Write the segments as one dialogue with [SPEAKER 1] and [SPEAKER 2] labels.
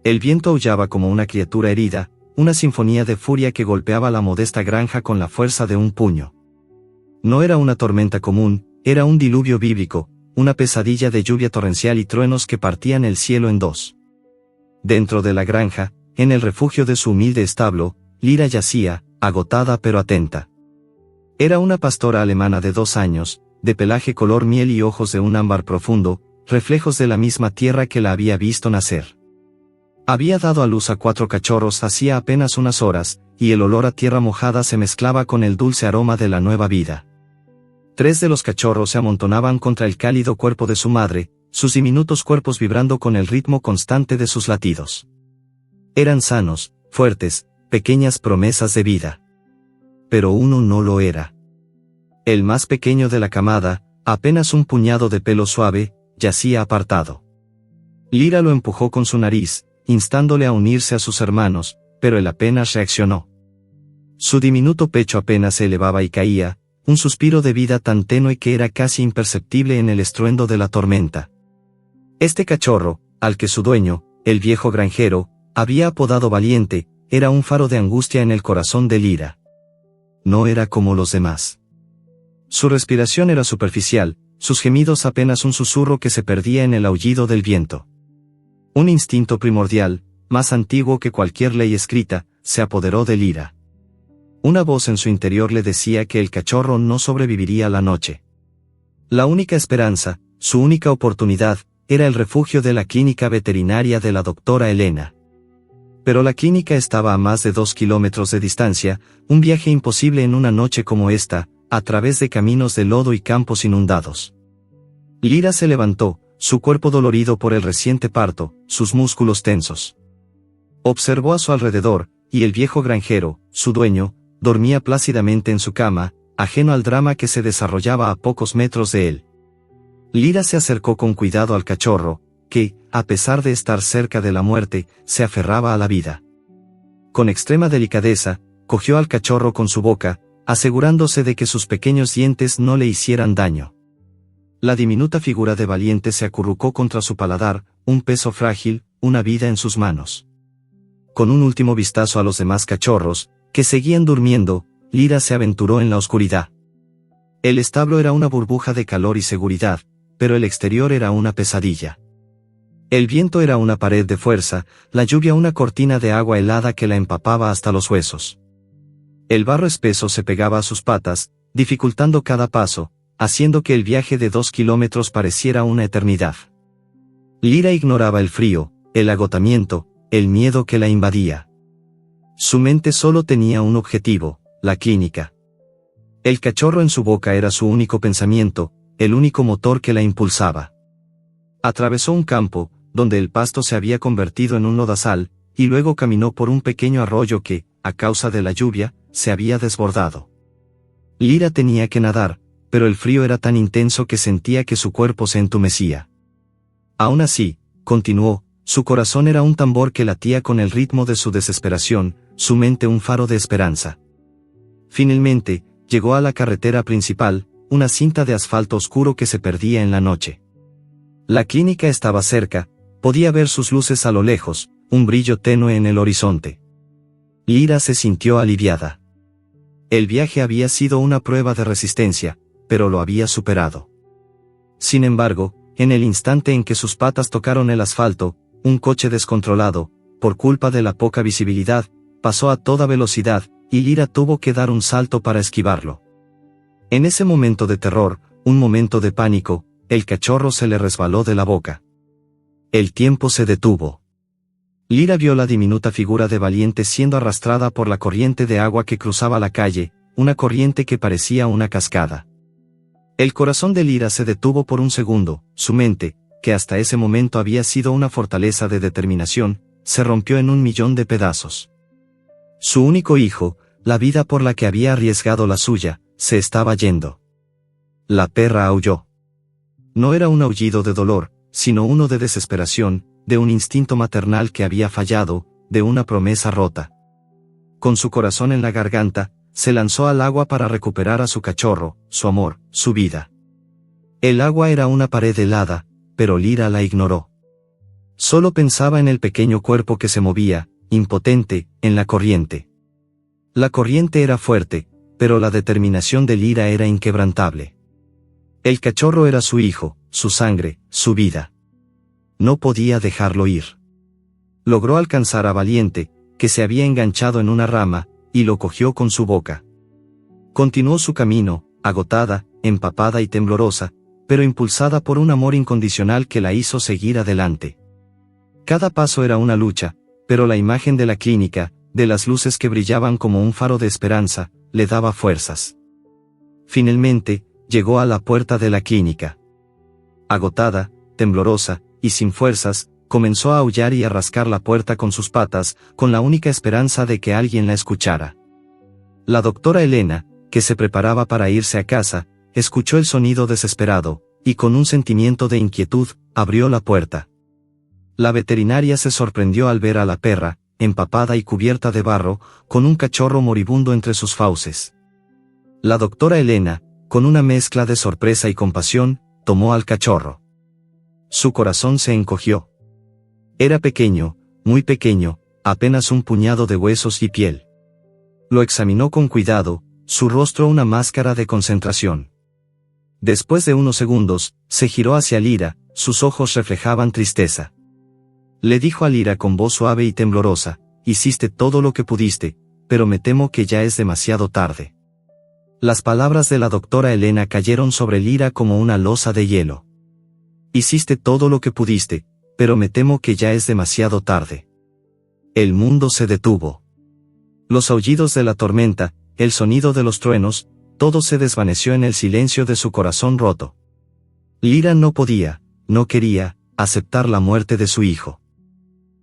[SPEAKER 1] El viento aullaba como una criatura herida, una sinfonía de furia que golpeaba la modesta granja con la fuerza de un puño. No era una tormenta común, era un diluvio bíblico, una pesadilla de lluvia torrencial y truenos que partían el cielo en dos. Dentro de la granja, en el refugio de su humilde establo, Lyra yacía, agotada pero atenta. Era una pastora alemana de 2 años, de pelaje color miel y ojos de un ámbar profundo, reflejos de la misma tierra que la había visto nacer. Había dado a luz a 4 cachorros hacía apenas unas horas, y el olor a tierra mojada se mezclaba con el dulce aroma de la nueva vida. 3 de los cachorros se amontonaban contra el cálido cuerpo de su madre, sus diminutos cuerpos vibrando con el ritmo constante de sus latidos. Eran sanos, fuertes, pequeñas promesas de vida. Pero uno no lo era. El más pequeño de la camada, apenas un puñado de pelo suave, yacía apartado. Lyra lo empujó con su nariz, instándole a unirse a sus hermanos, pero él apenas reaccionó. Su diminuto pecho apenas se elevaba y caía, un suspiro de vida tan tenue que era casi imperceptible en el estruendo de la tormenta. Este cachorro, al que su dueño, el viejo granjero, había apodado Valiente, era un faro de angustia en el corazón de Lyra. No era como los demás. Su respiración era superficial, sus gemidos apenas un susurro que se perdía en el aullido del viento. Un instinto primordial, más antiguo que cualquier ley escrita, se apoderó de Lyra. Una voz en su interior le decía que el cachorro no sobreviviría a la noche. La única esperanza, su única oportunidad, era el refugio de la clínica veterinaria de la doctora Helena. Pero la clínica estaba a más de 2 kilómetros de distancia, un viaje imposible en una noche como esta, a través de caminos de lodo y campos inundados. Lyra se levantó, su cuerpo dolorido por el reciente parto, sus músculos tensos. Observó a su alrededor, y el viejo granjero, su dueño, dormía plácidamente en su cama, ajeno al drama que se desarrollaba a pocos metros de él. Lyra se acercó con cuidado al cachorro, que, a pesar de estar cerca de la muerte, se aferraba a la vida. Con extrema delicadeza, cogió al cachorro con su boca, asegurándose de que sus pequeños dientes no le hicieran daño. La diminuta figura de Valiente se acurrucó contra su paladar, un peso frágil, una vida en sus manos. Con un último vistazo a los demás cachorros, que seguían durmiendo, Lyra se aventuró en la oscuridad. El establo era una burbuja de calor y seguridad, pero el exterior era una pesadilla. El viento era una pared de fuerza, la lluvia una cortina de agua helada que la empapaba hasta los huesos. El barro espeso se pegaba a sus patas, dificultando cada paso, haciendo que el viaje de 2 kilómetros pareciera una eternidad. Lyra ignoraba el frío, el agotamiento, el miedo que la invadía. Su mente solo tenía un objetivo, la clínica. El cachorro en su boca era su único pensamiento, el único motor que la impulsaba. Atravesó un campo, donde el pasto se había convertido en un lodazal, y luego caminó por un pequeño arroyo que, a causa de la lluvia, se había desbordado. Lyra tenía que nadar, pero el frío era tan intenso que sentía que su cuerpo se entumecía. Aún así, continuó, su corazón era un tambor que latía con el ritmo de su desesperación, su mente un faro de esperanza. Finalmente, llegó a la carretera principal, una cinta de asfalto oscuro que se perdía en la noche. La clínica estaba cerca, podía ver sus luces a lo lejos, un brillo tenue en el horizonte. Lyra se sintió aliviada. El viaje había sido una prueba de resistencia, pero lo había superado. Sin embargo, en el instante en que sus patas tocaron el asfalto, un coche descontrolado, por culpa de la poca visibilidad, pasó a toda velocidad, y Lyra tuvo que dar un salto para esquivarlo. En ese momento de terror, un momento de pánico, el cachorro se le resbaló de la boca. El tiempo se detuvo. Lyra vio la diminuta figura de Valiente siendo arrastrada por la corriente de agua que cruzaba la calle, una corriente que parecía una cascada. El corazón de Lyra se detuvo por un segundo, su mente, que hasta ese momento había sido una fortaleza de determinación, se rompió en 1.000.000 de pedazos. Su único hijo, la vida por la que había arriesgado la suya, se estaba yendo. La perra aulló. No era un aullido de dolor, sino uno de desesperación, de un instinto maternal que había fallado, de una promesa rota. Con su corazón en la garganta, se lanzó al agua para recuperar a su cachorro, su amor, su vida. El agua era una pared helada, pero Lyra la ignoró. Solo pensaba en el pequeño cuerpo que se movía, impotente, en la corriente. La corriente era fuerte, pero la determinación de Lyra era inquebrantable. El cachorro era su hijo, su sangre, su vida. No podía dejarlo ir. Logró alcanzar a Valiente, que se había enganchado en una rama, y lo cogió con su boca. Continuó su camino, agotada, empapada y temblorosa, pero impulsada por un amor incondicional que la hizo seguir adelante. Cada paso era una lucha, pero la imagen de la clínica, de las luces que brillaban como un faro de esperanza, le daba fuerzas. Finalmente, llegó a la puerta de la clínica. Agotada, temblorosa, y sin fuerzas, comenzó a aullar y a rascar la puerta con sus patas, con la única esperanza de que alguien la escuchara. La doctora Elena, que se preparaba para irse a casa, escuchó el sonido desesperado, y con un sentimiento de inquietud, abrió la puerta. La veterinaria se sorprendió al ver a la perra, empapada y cubierta de barro, con un cachorro moribundo entre sus fauces. La doctora Elena, con una mezcla de sorpresa y compasión, tomó al cachorro. Su corazón se encogió. Era pequeño, muy pequeño, apenas un puñado de huesos y piel. Lo examinó con cuidado, su rostro una máscara de concentración. Después de unos segundos, se giró hacia Lyra, sus ojos reflejaban tristeza. Le dijo a Lyra con voz suave y temblorosa: hiciste todo lo que pudiste, pero me temo que ya es demasiado tarde. Las palabras de la doctora Elena cayeron sobre Lyra como una losa de hielo. Hiciste todo lo que pudiste, pero me temo que ya es demasiado tarde. El mundo se detuvo. Los aullidos de la tormenta, el sonido de los truenos, todo se desvaneció en el silencio de su corazón roto. Lyra no podía, no quería, aceptar la muerte de su hijo.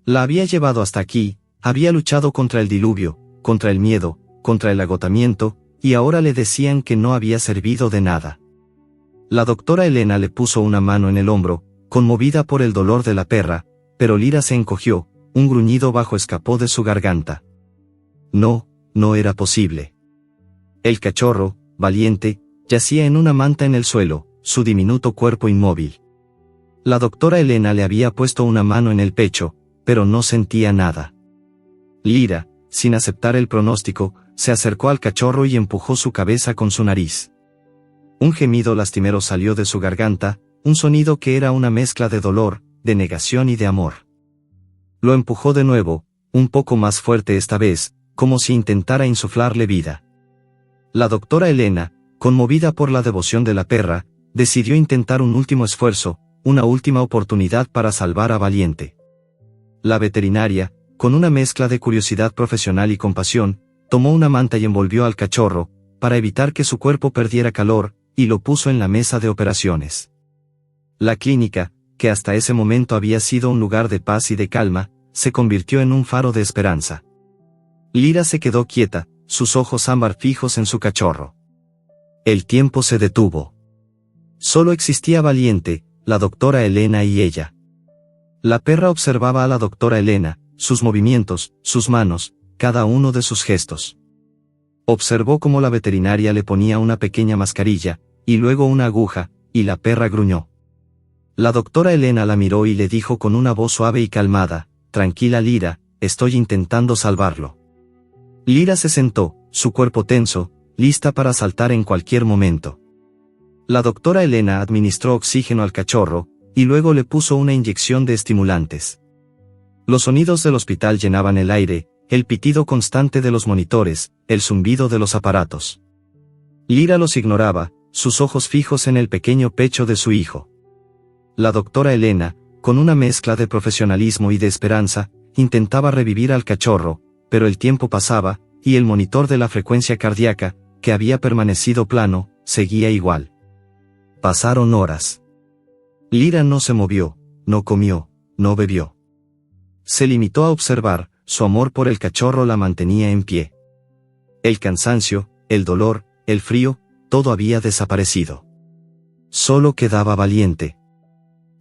[SPEAKER 1] La había llevado hasta aquí, había luchado contra el diluvio, contra el miedo, contra el agotamiento, y ahora le decían que no había servido de nada. La doctora Elena le puso una mano en el hombro, conmovida por el dolor de la perra, pero Lyra se encogió, un gruñido bajo escapó de su garganta. No, no era posible. El cachorro, Valiente, yacía en una manta en el suelo, su diminuto cuerpo inmóvil. La doctora Elena le había puesto una mano en el pecho, pero no sentía nada. Lyra, sin aceptar el pronóstico, se acercó al cachorro y empujó su cabeza con su nariz. Un gemido lastimero salió de su garganta, un sonido que era una mezcla de dolor, de negación y de amor. Lo empujó de nuevo, un poco más fuerte esta vez, como si intentara insuflarle vida. La doctora Elena, conmovida por la devoción de la perra, decidió intentar un último esfuerzo, una última oportunidad para salvar a Valiente. La veterinaria, con una mezcla de curiosidad profesional y compasión, tomó una manta y envolvió al cachorro, para evitar que su cuerpo perdiera calor, y lo puso en la mesa de operaciones. La clínica, que hasta ese momento había sido un lugar de paz y de calma, se convirtió en un faro de esperanza. Lyra se quedó quieta, sus ojos ámbar fijos en su cachorro. El tiempo se detuvo. Solo existía Valiente, la doctora Elena y ella. La perra observaba a la doctora Elena, sus movimientos, sus manos, cada uno de sus gestos. Observó cómo la veterinaria le ponía una pequeña mascarilla, y luego una aguja, y la perra gruñó. La doctora Elena la miró y le dijo con una voz suave y calmada: tranquila Lyra, estoy intentando salvarlo. Lyra se sentó, su cuerpo tenso, lista para saltar en cualquier momento. La doctora Elena administró oxígeno al cachorro, y luego le puso una inyección de estimulantes. Los sonidos del hospital llenaban el aire, el pitido constante de los monitores, el zumbido de los aparatos. Lyra los ignoraba, sus ojos fijos en el pequeño pecho de su hijo. La doctora Elena, con una mezcla de profesionalismo y de esperanza, intentaba revivir al cachorro, pero el tiempo pasaba, y el monitor de la frecuencia cardíaca, que había permanecido plano, seguía igual. Pasaron horas. Lyra no se movió, no comió, no bebió. Se limitó a observar, su amor por el cachorro la mantenía en pie. El cansancio, el dolor, el frío, todo había desaparecido. Solo quedaba Valiente.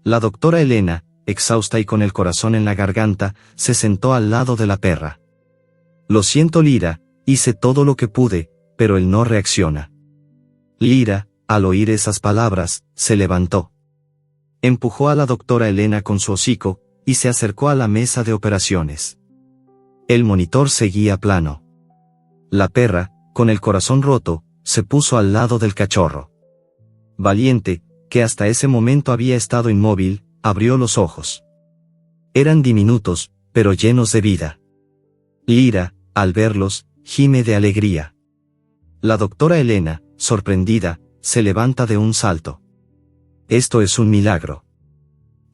[SPEAKER 1] La doctora Elena, exhausta y con el corazón en la garganta, se sentó al lado de la perra. Lo siento Lyra, hice todo lo que pude, pero él no reacciona. Lyra, al oír esas palabras, se levantó. Empujó a la doctora Elena con su hocico, y se acercó a la mesa de operaciones. El monitor seguía plano. La perra, con el corazón roto, se puso al lado del cachorro. Valiente, que hasta ese momento había estado inmóvil, abrió los ojos. Eran diminutos, pero llenos de vida. Lyra, al verlos, gime de alegría. La doctora Elena, sorprendida, se levanta de un salto. Esto es un milagro.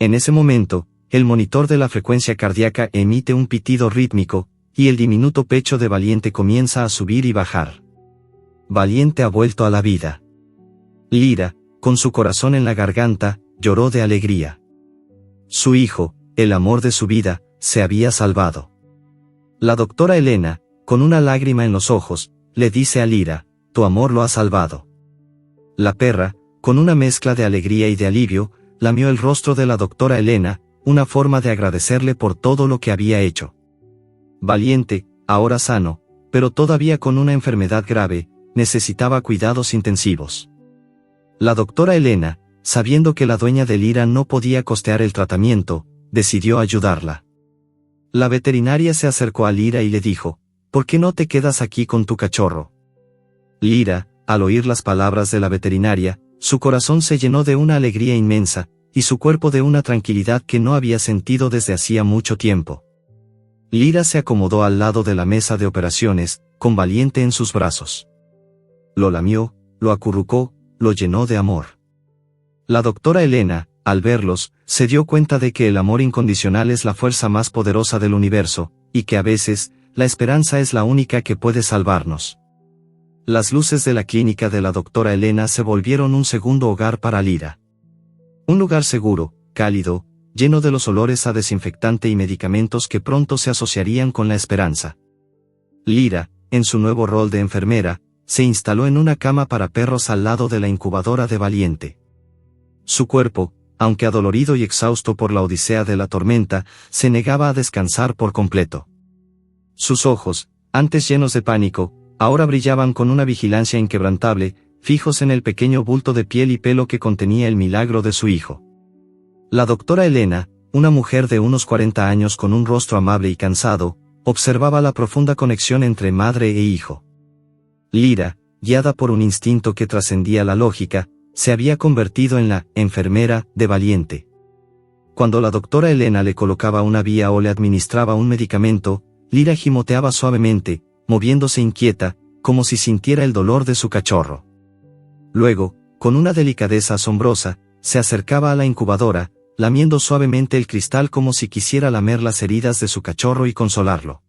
[SPEAKER 1] En ese momento, el monitor de la frecuencia cardíaca emite un pitido rítmico, y el diminuto pecho de Valiente comienza a subir y bajar. Valiente ha vuelto a la vida. Lyra, con su corazón en la garganta, lloró de alegría. Su hijo, el amor de su vida, se había salvado. La doctora Elena, con una lágrima en los ojos, le dice a Lyra, tu amor lo ha salvado. La perra, con una mezcla de alegría y de alivio, lamió el rostro de la doctora Elena, una forma de agradecerle por todo lo que había hecho. Valiente, ahora sano, pero todavía con una enfermedad grave, necesitaba cuidados intensivos. La doctora Elena, sabiendo que la dueña de Lyra no podía costear el tratamiento, decidió ayudarla. La veterinaria se acercó a Lyra y le dijo, ¿por qué no te quedas aquí con tu cachorro? Lyra, al oír las palabras de la veterinaria, su corazón se llenó de una alegría inmensa, y su cuerpo de una tranquilidad que no había sentido desde hacía mucho tiempo. Lyra se acomodó al lado de la mesa de operaciones, con Valiente en sus brazos. Lo lamió, lo acurrucó, lo llenó de amor. La doctora Elena, al verlos, se dio cuenta de que el amor incondicional es la fuerza más poderosa del universo, y que a veces, la esperanza es la única que puede salvarnos. Las luces de la clínica de la doctora Elena se volvieron un segundo hogar para Lyra. Un lugar seguro, cálido, lleno de los olores a desinfectante y medicamentos que pronto se asociarían con la esperanza. Lyra, en su nuevo rol de enfermera, se instaló en una cama para perros al lado de la incubadora de Valiente. Su cuerpo, aunque adolorido y exhausto por la odisea de la tormenta, se negaba a descansar por completo. Sus ojos, antes llenos de pánico, ahora brillaban con una vigilancia inquebrantable, fijos en el pequeño bulto de piel y pelo que contenía el milagro de su hijo. La doctora Elena, una mujer de unos 40 años con un rostro amable y cansado, observaba la profunda conexión entre madre e hijo. Lyra, guiada por un instinto que trascendía la lógica, se había convertido en la enfermera de Valiente. Cuando la doctora Elena le colocaba una vía o le administraba un medicamento, Lyra gimoteaba suavemente, moviéndose inquieta, como si sintiera el dolor de su cachorro. Luego, con una delicadeza asombrosa, se acercaba a la incubadora, lamiendo suavemente el cristal como si quisiera lamer las heridas de su cachorro y consolarlo.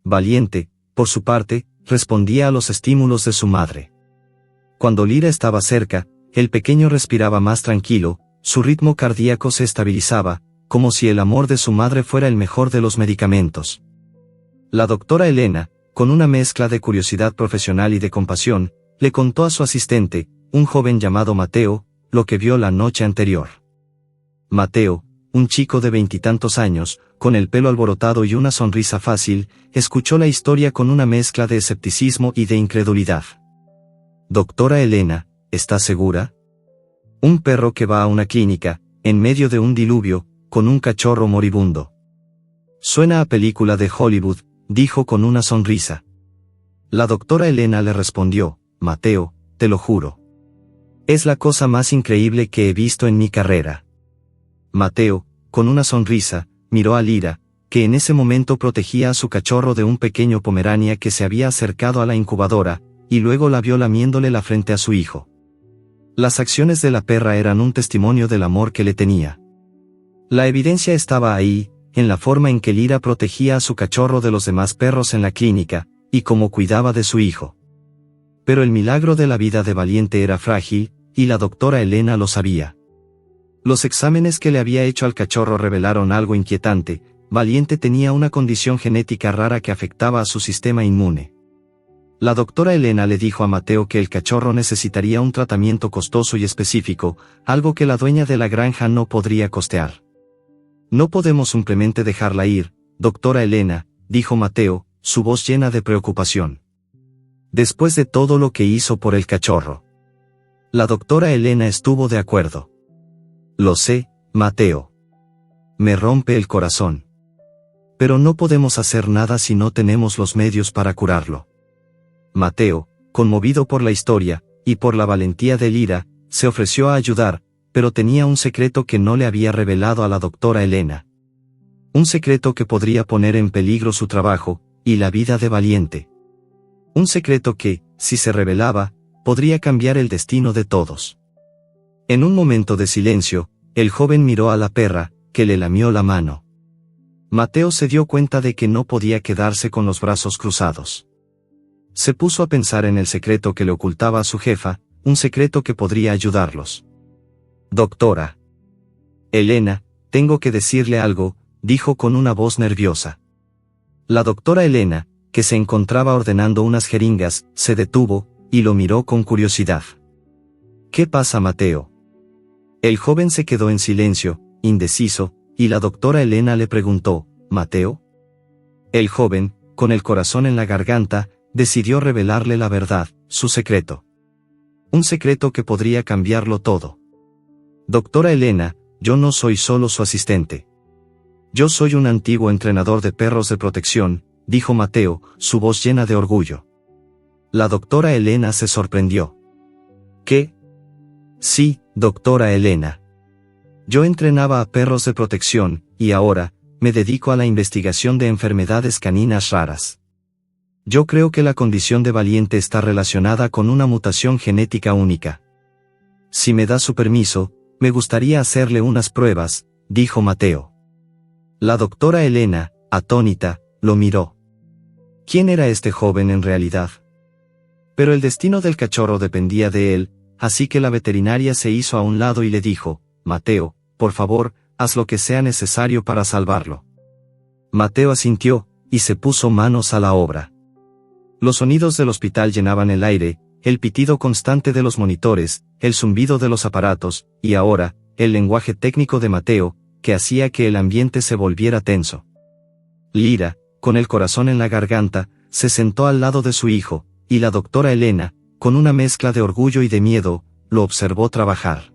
[SPEAKER 1] Valiente, por su parte, respondía a los estímulos de su madre. Cuando Lyra estaba cerca, el pequeño respiraba más tranquilo, su ritmo cardíaco se estabilizaba, como si el amor de su madre fuera el mejor de los medicamentos. La doctora Elena, con una mezcla de curiosidad profesional y de compasión, le contó a su asistente, un joven llamado Mateo, lo que vio la noche anterior. Mateo, un chico de 20 y tantos años, con el pelo alborotado y una sonrisa fácil, escuchó la historia con una mezcla de escepticismo y de incredulidad. Doctora Elena, ¿está segura? Un perro que va a una clínica, en medio de un diluvio, con un cachorro moribundo. Suena a película de Hollywood, dijo con una sonrisa. La doctora Elena le respondió, Mateo, te lo juro. Es la cosa más increíble que he visto en mi carrera. Mateo, con una sonrisa, miró a Lyra, que en ese momento protegía a su cachorro de un pequeño pomerania que se había acercado a la incubadora, y luego la vio lamiéndole la frente a su hijo. Las acciones de la perra eran un testimonio del amor que le tenía. La evidencia estaba ahí, en la forma en que Lyra protegía a su cachorro de los demás perros en la clínica, y cómo cuidaba de su hijo. Pero el milagro de la vida de Valiente era frágil, y la doctora Elena lo sabía. Los exámenes que le había hecho al cachorro revelaron algo inquietante. Valiente tenía una condición genética rara que afectaba a su sistema inmune. La doctora Elena le dijo a Mateo que el cachorro necesitaría un tratamiento costoso y específico, algo que la dueña de la granja no podría costear. No podemos simplemente dejarla ir, doctora Elena, dijo Mateo, su voz llena de preocupación. Después de todo lo que hizo por el cachorro. La doctora Elena estuvo de acuerdo. Lo sé, Mateo. me rompe el corazón. Pero no podemos hacer nada si no tenemos los medios para curarlo. Mateo, conmovido por la historia, y por la valentía de Lira, se ofreció a ayudar, pero tenía un secreto que no le había revelado a la doctora Elena. Un secreto que podría poner en peligro su trabajo, y la vida de Valiente. Un secreto que, si se revelaba, podría cambiar el destino de todos. En un momento de silencio, el joven miró a la perra, que le lamió la mano. Mateo se dio cuenta de que no podía quedarse con los brazos cruzados. Se puso a pensar en el secreto que le ocultaba a su jefa, un secreto que podría ayudarlos. Doctora Elena, tengo que decirle algo, dijo con una voz nerviosa. La doctora Elena, que se encontraba ordenando unas jeringas, se detuvo, y lo miró con curiosidad. ¿Qué pasa, Mateo? El joven se quedó en silencio, indeciso, y la doctora Elena le preguntó, ¿Mateo? El joven, con el corazón en la garganta, decidió revelarle la verdad, su secreto. Un secreto que podría cambiarlo todo. Doctora Elena, yo no soy solo su asistente. Yo soy un antiguo entrenador de perros de protección, dijo Mateo, su voz llena de orgullo. La doctora Elena se sorprendió. ¿Qué? Sí, doctora Elena. Yo entrenaba a perros de protección, y ahora, me dedico a la investigación de enfermedades caninas raras. Yo creo que la condición de Valiente está relacionada con una mutación genética única. Si me da su permiso, me gustaría hacerle unas pruebas, dijo Mateo. La doctora Elena, atónita, lo miró. ¿Quién era este joven en realidad? Pero el destino del cachorro dependía de él, así que la veterinaria se hizo a un lado y le dijo, Mateo, por favor, haz lo que sea necesario para salvarlo. Mateo asintió, y se puso manos a la obra. Los sonidos del hospital llenaban el aire, el pitido constante de los monitores, el zumbido de los aparatos, y ahora, el lenguaje técnico de Mateo, que hacía que el ambiente se volviera tenso. Lira, con el corazón en la garganta, se sentó al lado de su hijo, y la doctora Elena, con una mezcla de orgullo y de miedo, lo observó trabajar.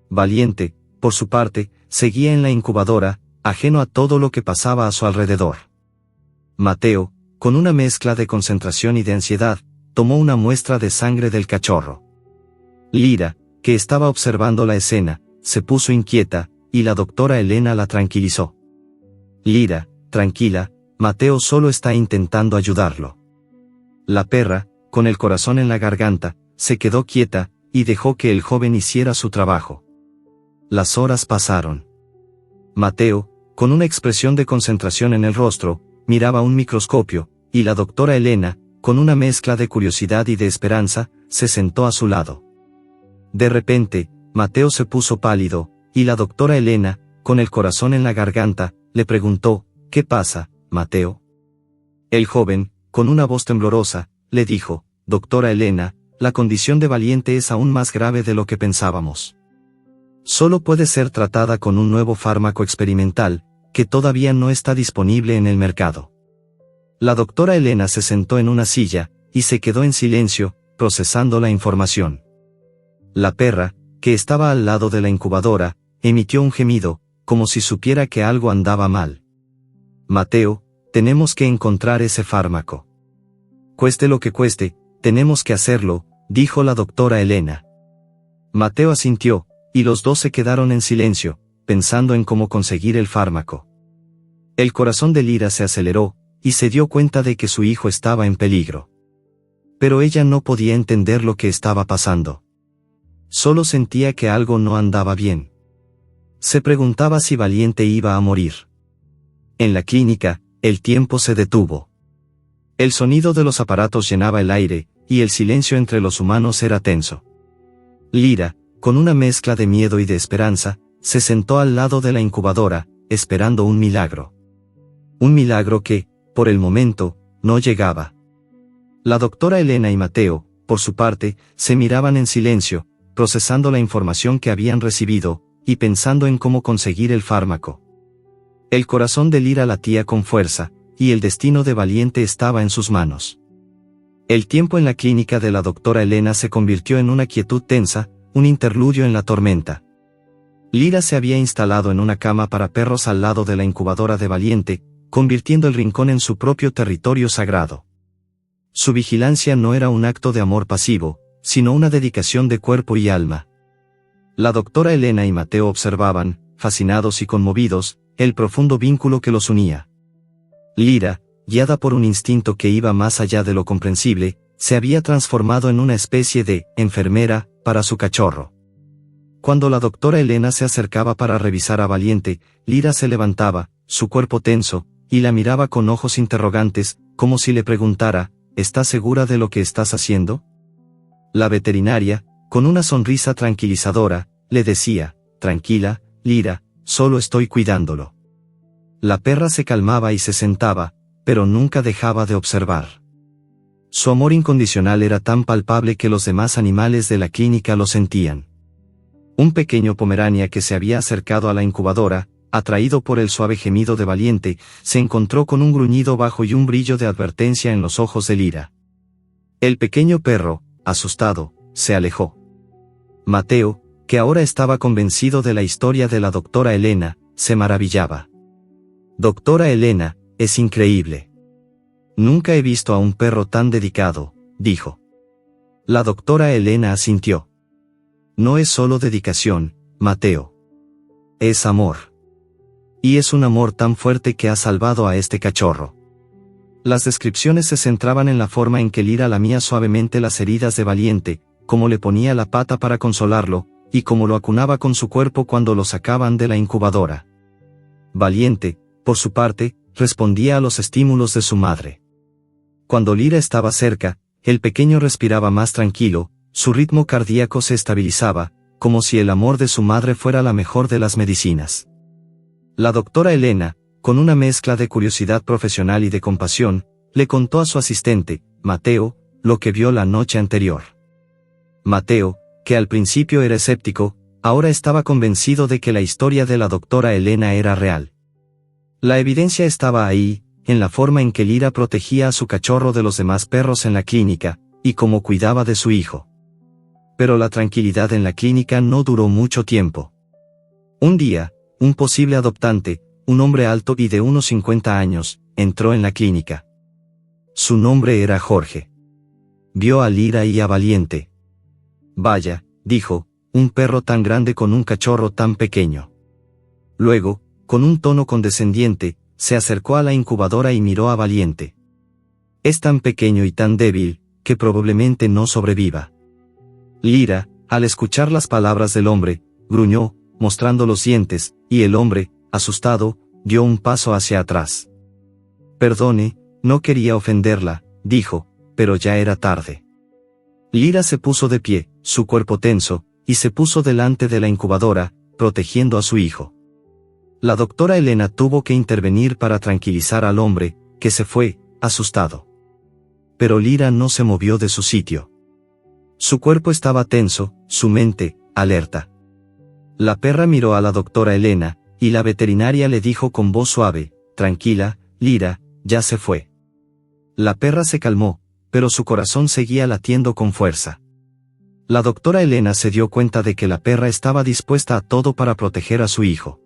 [SPEAKER 1] Valiente, por su parte, seguía en la incubadora, ajeno a todo lo que pasaba a su alrededor. Mateo, con una mezcla de concentración y de ansiedad, tomó una muestra de sangre del cachorro. Lira, que estaba observando la escena, se puso inquieta, y la doctora Elena la tranquilizó. Lira, tranquila, Mateo solo está intentando ayudarlo. La perra, con el corazón en la garganta, se quedó quieta, y dejó que el joven hiciera su trabajo. Las horas pasaron. Mateo, con una expresión de concentración en el rostro, miraba un microscopio, y la doctora Elena, con una mezcla de curiosidad y de esperanza, se sentó a su lado. De repente, Mateo se puso pálido, y la doctora Elena, con el corazón en la garganta, le preguntó, ¿qué pasa, Mateo? El joven, con una voz temblorosa, le dijo, doctora Elena, la condición de Valiente es aún más grave de lo que pensábamos. Solo puede ser tratada con un nuevo fármaco experimental, que todavía no está disponible en el mercado. La doctora Elena se sentó en una silla, y se quedó en silencio, procesando la información. La perra, que estaba al lado de la incubadora, emitió un gemido, como si supiera que algo andaba mal. Mateo, tenemos que encontrar ese fármaco. Cueste lo que cueste, tenemos que hacerlo, dijo la doctora Elena. Mateo asintió, y los dos se quedaron en silencio, pensando en cómo conseguir el fármaco. El corazón de Lira se aceleró, y se dio cuenta de que su hijo estaba en peligro. Pero ella no podía entender lo que estaba pasando. Solo sentía que algo no andaba bien. Se preguntaba si Valiente iba a morir. En la clínica, el tiempo se detuvo. El sonido de los aparatos llenaba el aire, y el silencio entre los humanos era tenso. Lira, con una mezcla de miedo y de esperanza, se sentó al lado de la incubadora, esperando un milagro. Un milagro que, por el momento, no llegaba. La doctora Elena y Mateo, por su parte, se miraban en silencio, procesando la información que habían recibido, y pensando en cómo conseguir el fármaco. El corazón de Lira latía con fuerza, y el destino de Valiente estaba en sus manos. El tiempo en la clínica de la doctora Elena se convirtió en una quietud tensa, un interludio en la tormenta. Lyra se había instalado en una cama para perros al lado de la incubadora de Valiente, convirtiendo el rincón en su propio territorio sagrado. Su vigilancia no era un acto de amor pasivo, sino una dedicación de cuerpo y alma. La doctora Elena y Mateo observaban, fascinados y conmovidos, el profundo vínculo que los unía. Lyra, guiada por un instinto que iba más allá de lo comprensible, se había transformado en una especie de enfermera para su cachorro. Cuando la doctora Elena se acercaba para revisar a Valiente, Lyra se levantaba, su cuerpo tenso, y la miraba con ojos interrogantes, como si le preguntara, ¿estás segura de lo que estás haciendo? La veterinaria, con una sonrisa tranquilizadora, le decía, tranquila, Lyra, solo estoy cuidándolo. La perra se calmaba y se sentaba, pero nunca dejaba de observar. Su amor incondicional era tan palpable que los demás animales de la clínica lo sentían. Un pequeño pomerania que se había acercado a la incubadora, atraído por el suave gemido de Valiente, se encontró con un gruñido bajo y un brillo de advertencia en los ojos de Lyra. El pequeño perro, asustado, se alejó. Mateo, que ahora estaba convencido de la historia de la doctora Elena, se maravillaba. Doctora Elena, es increíble. Nunca he visto a un perro tan dedicado, dijo. La doctora Elena asintió. No es solo dedicación, Mateo. Es amor. Y es un amor tan fuerte que ha salvado a este cachorro. Las descripciones se centraban en la forma en que Lyra lamía suavemente las heridas de Valiente, cómo le ponía la pata para consolarlo, y cómo lo acunaba con su cuerpo cuando lo sacaban de la incubadora. Valiente, por su parte, respondía a los estímulos de su madre. Cuando Lyra estaba cerca, el pequeño respiraba más tranquilo, su ritmo cardíaco se estabilizaba, como si el amor de su madre fuera la mejor de las medicinas. La doctora Elena, con una mezcla de curiosidad profesional y de compasión, le contó a su asistente, Mateo, lo que vio la noche anterior. Mateo, que al principio era escéptico, ahora estaba convencido de que la historia de la doctora Elena era real. La evidencia estaba ahí, en la forma en que Lyra protegía a su cachorro de los demás perros en la clínica, y cómo cuidaba de su hijo. Pero la tranquilidad en la clínica no duró mucho tiempo. Un día, un posible adoptante, un hombre alto y de unos 50 años, entró en la clínica. Su nombre era Jorge. Vio a Lyra y a Valiente. Vaya, dijo, un perro tan grande con un cachorro tan pequeño. Luego, con un tono condescendiente, se acercó a la incubadora y miró a Valiente. Es tan pequeño y tan débil, que probablemente no sobreviva. Lyra, al escuchar las palabras del hombre, gruñó, mostrando los dientes, y el hombre, asustado, dio un paso hacia atrás. Perdone, no quería ofenderla, dijo, pero ya era tarde. Lyra se puso de pie, su cuerpo tenso, y se puso delante de la incubadora, protegiendo a su hijo. La doctora Elena tuvo que intervenir para tranquilizar al hombre, que se fue, asustado. Pero Lyra no se movió de su sitio. Su cuerpo estaba tenso, su mente, alerta. La perra miró a la doctora Elena, y la veterinaria le dijo con voz suave, tranquila, Lyra, ya se fue. La perra se calmó, pero su corazón seguía latiendo con fuerza. La doctora Elena se dio cuenta de que la perra estaba dispuesta a todo para proteger a su hijo.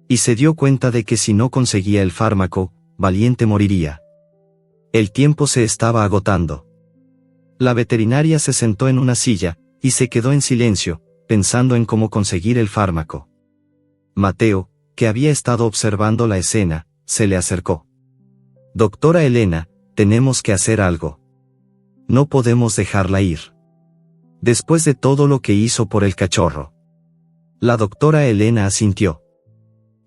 [SPEAKER 1] Y se dio cuenta de que si no conseguía el fármaco, Valiente moriría. El tiempo se estaba agotando. La veterinaria se sentó en una silla, y se quedó en silencio, pensando en cómo conseguir el fármaco. Mateo, que había estado observando la escena, se le acercó. Doctora Elena, tenemos que hacer algo. No podemos dejarla ir. Después de todo lo que hizo por el cachorro. La doctora Elena asintió.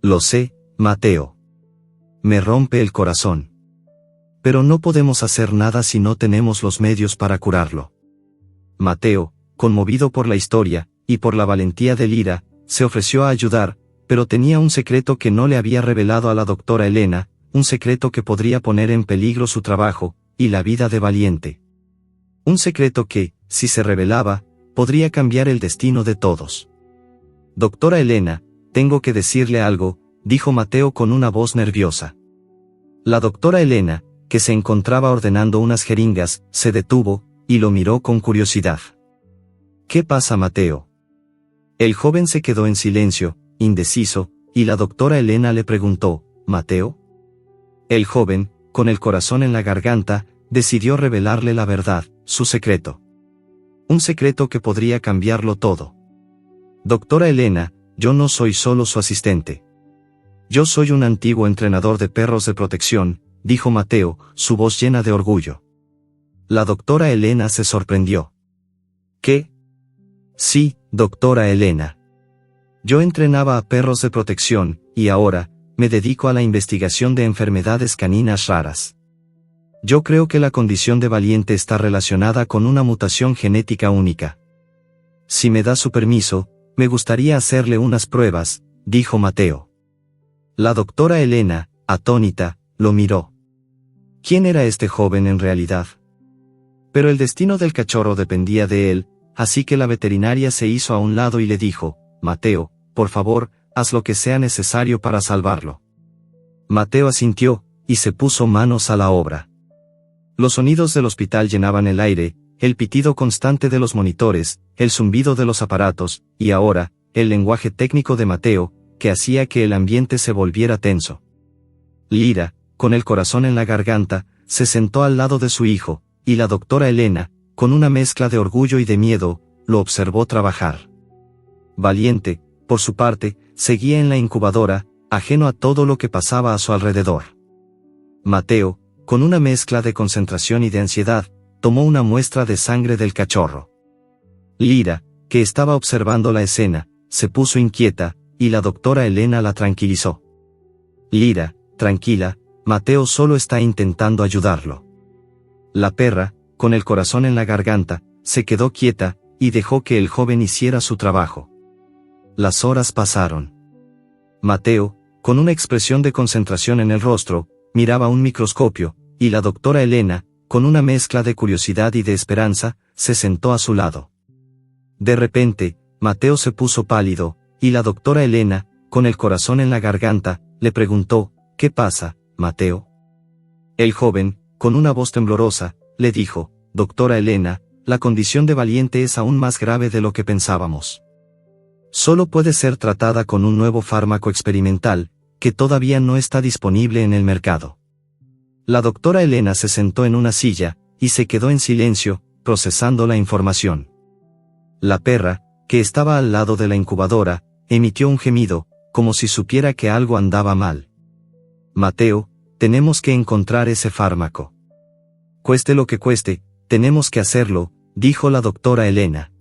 [SPEAKER 1] Lo sé, Mateo. Me rompe el corazón. Pero no podemos hacer nada si no tenemos los medios para curarlo. Mateo, conmovido por la historia, y por la valentía de Lyra, se ofreció a ayudar, pero tenía un secreto que no le había revelado a la doctora Elena, un secreto que podría poner en peligro su trabajo, y la vida de Valiente. Un secreto que, si se revelaba, podría cambiar el destino de todos. Doctora Elena, tengo que decirle algo, dijo Mateo con una voz nerviosa. La doctora Elena, que se encontraba ordenando unas jeringas, se detuvo, y lo miró con curiosidad. ¿Qué pasa, Mateo? El joven se quedó en silencio, indeciso, y la doctora Elena le preguntó, ¿Mateo? El joven, con el corazón en la garganta, decidió revelarle la verdad, su secreto. Un secreto que podría cambiarlo todo. Doctora Elena, yo no soy solo su asistente. Yo soy un antiguo entrenador de perros de protección, dijo Mateo, su voz llena de orgullo. La doctora Elena se sorprendió. ¿Qué? Sí, doctora Elena. Yo entrenaba a perros de protección, y ahora, me dedico a la investigación de enfermedades caninas raras. Yo creo que la condición de Valiente está relacionada con una mutación genética única. Si me da su permiso, me gustaría hacerle unas pruebas, dijo Mateo. La doctora Elena, atónita, lo miró. ¿Quién era este joven en realidad? Pero el destino del cachorro dependía de él, así que la veterinaria se hizo a un lado y le dijo, Mateo, por favor, haz lo que sea necesario para salvarlo. Mateo asintió, y se puso manos a la obra. Los sonidos del hospital llenaban el aire, el pitido constante de los monitores, el zumbido de los aparatos, y ahora, el lenguaje técnico de Mateo, que hacía que el ambiente se volviera tenso. Lira, con el corazón en la garganta, se sentó al lado de su hijo, y la doctora Elena, con una mezcla de orgullo y de miedo, lo observó trabajar. Valiente, por su parte, seguía en la incubadora, ajeno a todo lo que pasaba a su alrededor. Mateo, con una mezcla de concentración y de ansiedad, tomó una muestra de sangre del cachorro. Lira, que estaba observando la escena, se puso inquieta, y la doctora Elena la tranquilizó. Lira, tranquila, Mateo solo está intentando ayudarlo. La perra, con el corazón en la garganta, se quedó quieta, y dejó que el joven hiciera su trabajo. Las horas pasaron. Mateo, con una expresión de concentración en el rostro, miraba un microscopio, y la doctora Elena, con una mezcla de curiosidad y de esperanza, se sentó a su lado. De repente, Mateo se puso pálido, y la doctora Elena, con el corazón en la garganta, le preguntó, ¿qué pasa, Mateo? El joven, con una voz temblorosa, le dijo, doctora Elena, la condición de Valiente es aún más grave de lo que pensábamos. Solo puede ser tratada con un nuevo fármaco experimental, que todavía no está disponible en el mercado. La doctora Elena se sentó en una silla, y se quedó en silencio, procesando la información. La perra, que estaba al lado de la incubadora, emitió un gemido, como si supiera que algo andaba mal. Mateo, tenemos que encontrar ese fármaco. Cueste lo que cueste, tenemos que hacerlo, dijo la doctora Elena.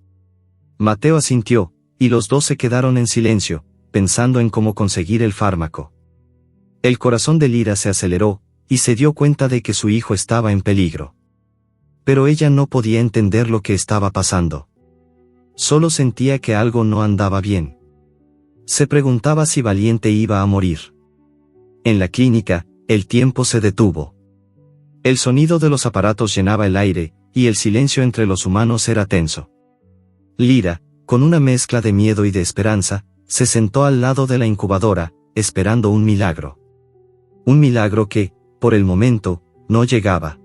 [SPEAKER 1] Mateo asintió, y los dos se quedaron en silencio, pensando en cómo conseguir el fármaco. El corazón de Lira se aceleró, y se dio cuenta de que su hijo estaba en peligro. Pero ella no podía entender lo que estaba pasando. Solo sentía que algo no andaba bien. Se preguntaba si Valiente iba a morir. En la clínica, el tiempo se detuvo. El sonido de los aparatos llenaba el aire, y el silencio entre los humanos era tenso. Lira, con una mezcla de miedo y de esperanza, se sentó al lado de la incubadora, esperando un milagro. Un milagro que, por el momento, no llegaba.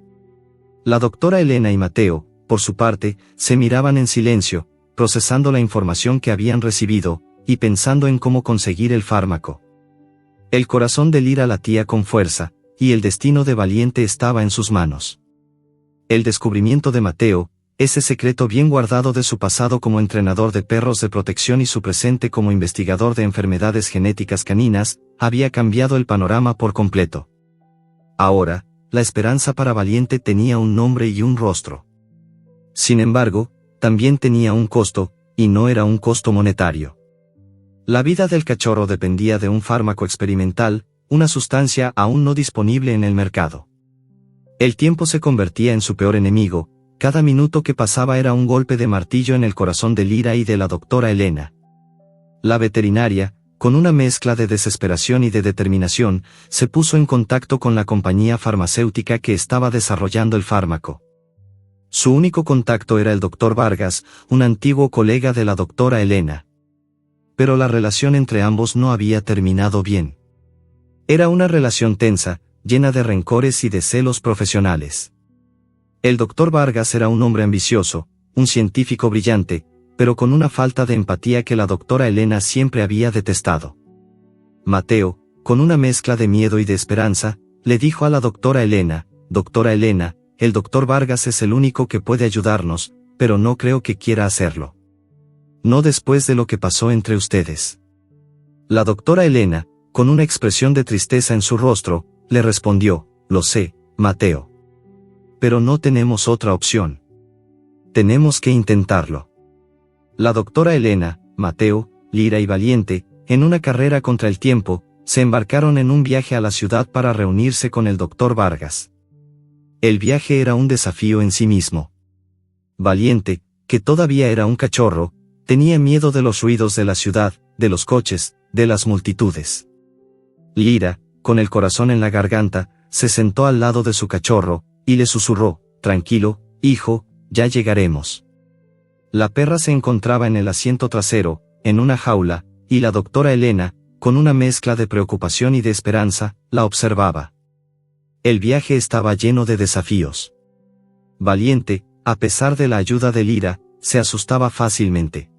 [SPEAKER 1] La doctora Elena y Mateo, por su parte, se miraban en silencio, procesando la información que habían recibido, y pensando en cómo conseguir el fármaco. El corazón de Lira latía con fuerza, y el destino de Valiente estaba en sus manos. El descubrimiento de Mateo, ese secreto bien guardado de su pasado como entrenador de perros de protección y su presente como investigador de enfermedades genéticas caninas, había cambiado el panorama por completo. Ahora, la esperanza para Valiente tenía un nombre y un rostro. Sin embargo, también tenía un costo, y no era un costo monetario. La vida del cachorro dependía de un fármaco experimental, una sustancia aún no disponible en el mercado. El tiempo se convertía en su peor enemigo, cada minuto que pasaba era un golpe de martillo en el corazón de Lira y de la doctora Elena. La veterinaria, con una mezcla de desesperación y de determinación, se puso en contacto con la compañía farmacéutica que estaba desarrollando el fármaco. Su único contacto era el doctor Vargas, un antiguo colega de la doctora Elena. Pero la relación entre ambos no había terminado bien. Era una relación tensa, llena de rencores y de celos profesionales. El doctor Vargas era un hombre ambicioso, un científico brillante, pero con una falta de empatía que la doctora Elena siempre había detestado. Mateo, con una mezcla de miedo y de esperanza, le dijo a la doctora Elena: «Doctora Elena, el doctor Vargas es el único que puede ayudarnos, pero no creo que quiera hacerlo. No después de lo que pasó entre ustedes». La doctora Elena, con una expresión de tristeza en su rostro, le respondió: «Lo sé, Mateo. Pero no tenemos otra opción. Tenemos que intentarlo». La doctora Elena, Mateo, Lira y Valiente, en una carrera contra el tiempo, se embarcaron en un viaje a la ciudad para reunirse con el doctor Vargas. El viaje era un desafío en sí mismo. Valiente, que todavía era un cachorro, tenía miedo de los ruidos de la ciudad, de los coches, de las multitudes. Lira, con el corazón en la garganta, se sentó al lado de su cachorro, y le susurró: «Tranquilo, hijo, ya llegaremos». La perra se encontraba en el asiento trasero, en una jaula, y la doctora Elena, con una mezcla de preocupación y de esperanza, la observaba. El viaje estaba lleno de desafíos. Valiente, a pesar de la ayuda de Lira, se asustaba fácilmente.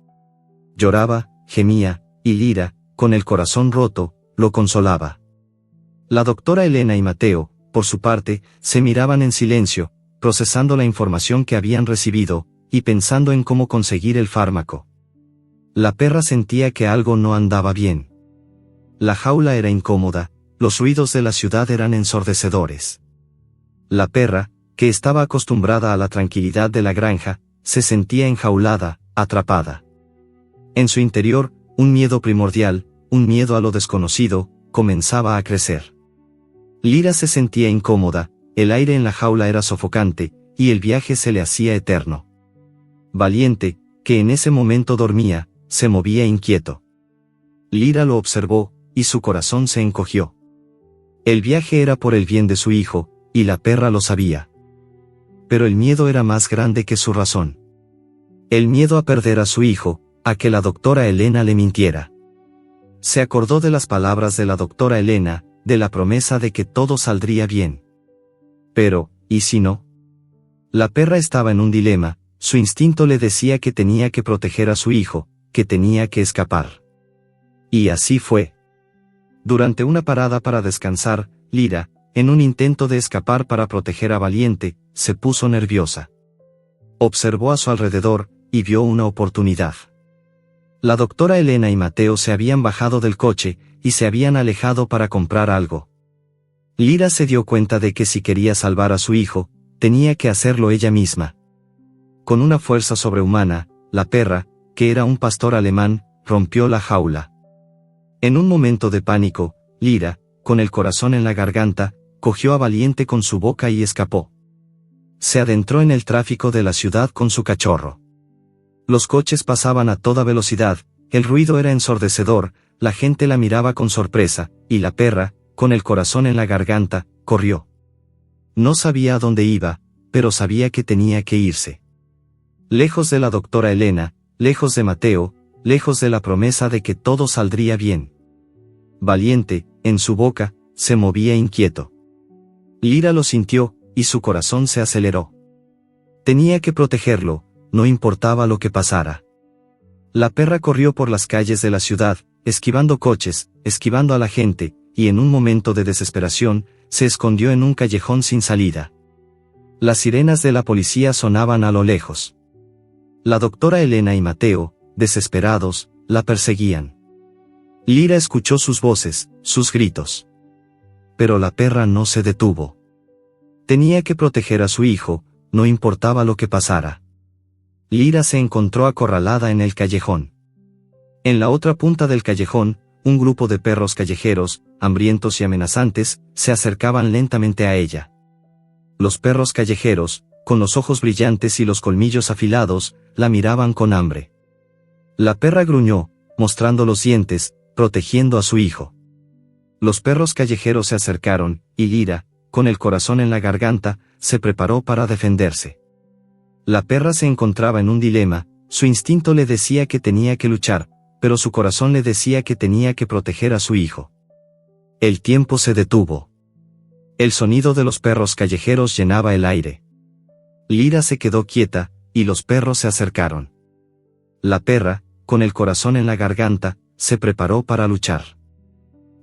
[SPEAKER 1] Lloraba, gemía, y Lira, con el corazón roto, lo consolaba. La doctora Elena y Mateo, por su parte, se miraban en silencio, procesando la información que habían recibido, y pensando en cómo conseguir el fármaco. La perra sentía que algo no andaba bien. La jaula era incómoda, los ruidos de la ciudad eran ensordecedores. La perra, que estaba acostumbrada a la tranquilidad de la granja, se sentía enjaulada, atrapada. En su interior, un miedo primordial, un miedo a lo desconocido, comenzaba a crecer. Lira se sentía incómoda, el aire en la jaula era sofocante, y el viaje se le hacía eterno. Valiente, que en ese momento dormía, se movía inquieto. Lira lo observó, y su corazón se encogió. El viaje era por el bien de su hijo, y la perra lo sabía. Pero el miedo era más grande que su razón. El miedo a perder a su hijo, a que la doctora Elena le mintiera. Se acordó de las palabras de la doctora Elena, de la promesa de que todo saldría bien. Pero, ¿y si no? La perra estaba en un dilema. Su instinto le decía que tenía que proteger a su hijo, que tenía que escapar. Y así fue. Durante una parada para descansar, Lira, en un intento de escapar para proteger a Valiente, se puso nerviosa. Observó a su alrededor, y vio una oportunidad. La doctora Elena y Mateo se habían bajado del coche, y se habían alejado para comprar algo. Lira se dio cuenta de que si quería salvar a su hijo, tenía que hacerlo ella misma. Con una fuerza sobrehumana, la perra, que era un pastor alemán, rompió la jaula. En un momento de pánico, Lira, con el corazón en la garganta, cogió a Valiente con su boca y escapó. Se adentró en el tráfico de la ciudad con su cachorro. Los coches pasaban a toda velocidad, el ruido era ensordecedor, la gente la miraba con sorpresa, y la perra, con el corazón en la garganta, corrió. No sabía a dónde iba, pero sabía que tenía que irse. Lejos de la doctora Elena, lejos de Mateo, lejos de la promesa de que todo saldría bien. Valiente, en su boca, se movía inquieto. Lira lo sintió, y su corazón se aceleró. Tenía que protegerlo, no importaba lo que pasara. La perra corrió por las calles de la ciudad, esquivando coches, esquivando a la gente, y en un momento de desesperación, se escondió en un callejón sin salida. Las sirenas de la policía sonaban a lo lejos. La doctora Elena y Mateo, desesperados, la perseguían. Lira escuchó sus voces, sus gritos. Pero la perra no se detuvo. Tenía que proteger a su hijo, no importaba lo que pasara. Lira se encontró acorralada en el callejón. En la otra punta del callejón, un grupo de perros callejeros, hambrientos y amenazantes, se acercaban lentamente a ella. Los perros callejeros, con los ojos brillantes y los colmillos afilados, la miraban con hambre. La perra gruñó, mostrando los dientes, protegiendo a su hijo. Los perros callejeros se acercaron, y Lira, con el corazón en la garganta, se preparó para defenderse. La perra se encontraba en un dilema, su instinto le decía que tenía que luchar, pero su corazón le decía que tenía que proteger a su hijo. El tiempo se detuvo. El sonido de los perros callejeros llenaba el aire. Lira se quedó quieta, y los perros se acercaron. La perra, con el corazón en la garganta, se preparó para luchar.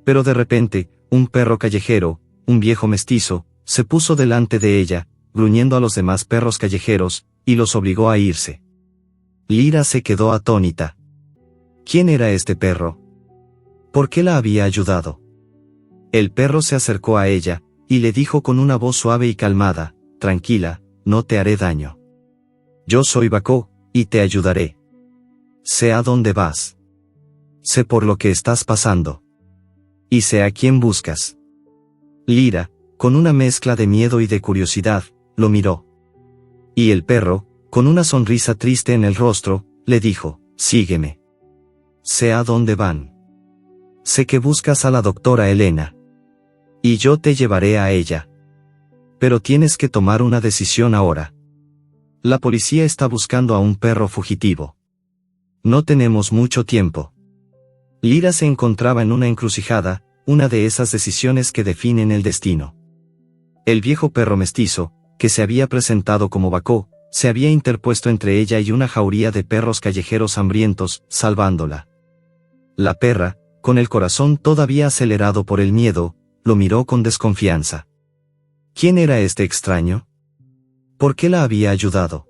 [SPEAKER 1] Pero de repente, un perro callejero, un viejo mestizo, se puso delante de ella, gruñendo a los demás perros callejeros, y los obligó a irse. Lyra se quedó atónita. ¿Quién era este perro? ¿Por qué la había ayudado? El perro se acercó a ella, y le dijo con una voz suave y calmada: tranquila, no te haré daño. Yo soy Bako, y te ayudaré. Sé a dónde vas. Sé por lo que estás pasando. Y sé a quién buscas. Lyra, con una mezcla de miedo y de curiosidad, lo miró. Y el perro, con una sonrisa triste en el rostro, le dijo: sígueme. Sé a dónde van. Sé que buscas a la doctora Elena. Y yo te llevaré a ella. Pero tienes que tomar una decisión ahora. La policía está buscando a un perro fugitivo. No tenemos mucho tiempo. Lyra se encontraba en una encrucijada, una de esas decisiones que definen el destino. El viejo perro mestizo, que se había presentado como Bako, se había interpuesto entre ella y una jauría de perros callejeros hambrientos, salvándola. La perra, con el corazón todavía acelerado por el miedo, lo miró con desconfianza. ¿Quién era este extraño? ¿Por qué la había ayudado?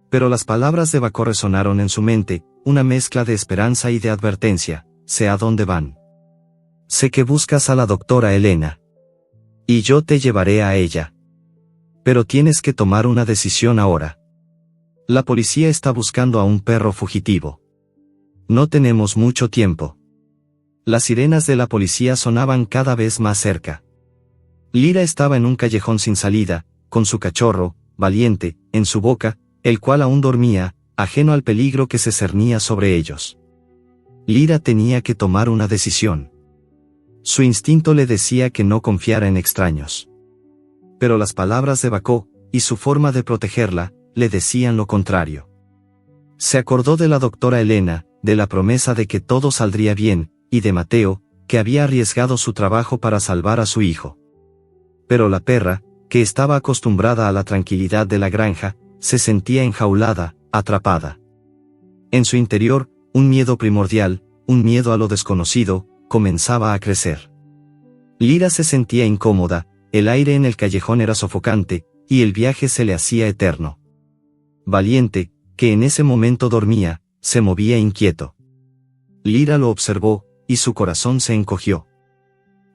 [SPEAKER 1] Pero las palabras de Bako resonaron en su mente, una mezcla de esperanza y de advertencia: sé a dónde van. Sé que buscas a la doctora Elena. Y yo te llevaré a ella. Pero tienes que tomar una decisión ahora. La policía está buscando a un perro fugitivo. No tenemos mucho tiempo. Las sirenas de la policía sonaban cada vez más cerca. Lyra estaba en un callejón sin salida, con su cachorro, Valiente, en su boca, el cual aún dormía, ajeno al peligro que se cernía sobre ellos. Lyra tenía que tomar una decisión. Su instinto le decía que no confiara en extraños. Pero las palabras de Bako, y su forma de protegerla, le decían lo contrario. Se acordó de la doctora Elena, de la promesa de que todo saldría bien, y de Mateo, que había arriesgado su trabajo para salvar a su hijo. Pero la perra, que estaba acostumbrada a la tranquilidad de la granja, se sentía enjaulada, atrapada. En su interior, un miedo primordial, un miedo a lo desconocido, comenzaba a crecer. Lyra se sentía incómoda, el aire en el callejón era sofocante, y el viaje se le hacía eterno. Valiente, que en ese momento dormía, se movía inquieto. Lyra lo observó, y su corazón se encogió.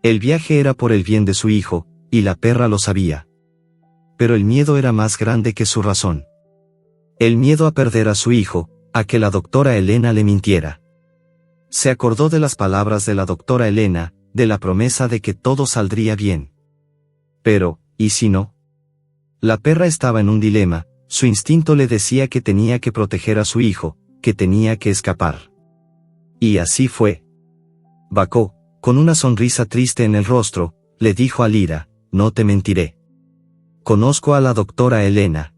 [SPEAKER 1] El viaje era por el bien de su hijo, y la perra lo sabía. Pero el miedo era más grande que su razón. El miedo a perder a su hijo, a que la doctora Elena le mintiera. Se acordó de las palabras de la doctora Elena, de la promesa de que todo saldría bien. Pero, ¿y si no? La perra estaba en un dilema, su instinto le decía que tenía que proteger a su hijo, que tenía que escapar. Y así fue. Bako, con una sonrisa triste en el rostro, le dijo a Lyra: no te mentiré. Conozco a la doctora Elena.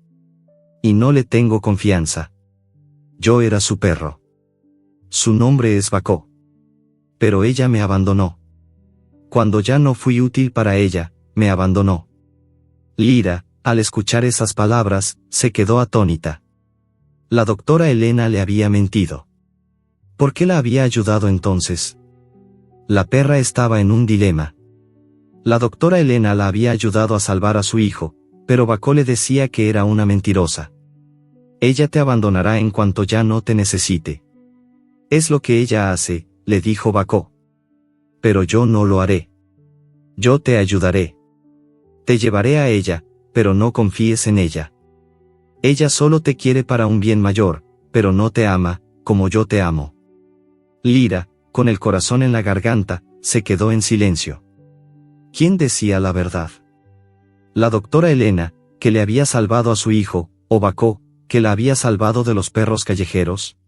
[SPEAKER 1] Y no le tengo confianza. Yo era su perro. Su nombre es Bako. Pero ella me abandonó. Cuando ya no fui útil para ella, me abandonó. Lyra, al escuchar esas palabras, se quedó atónita. La doctora Elena le había mentido. ¿Por qué la había ayudado entonces? La perra estaba en un dilema. La doctora Elena la había ayudado a salvar a su hijo, pero Bako le decía que era una mentirosa. Ella te abandonará en cuanto ya no te necesite. Es lo que ella hace, le dijo Bako. Pero yo no lo haré. Yo te ayudaré. Te llevaré a ella, pero no confíes en ella. Ella solo te quiere para un bien mayor, pero no te ama, como yo te amo. Lyra, con el corazón en la garganta, se quedó en silencio. ¿Quién decía la verdad? La doctora Elena, que le había salvado a su hijo, o Bako, que la había salvado de los perros callejeros.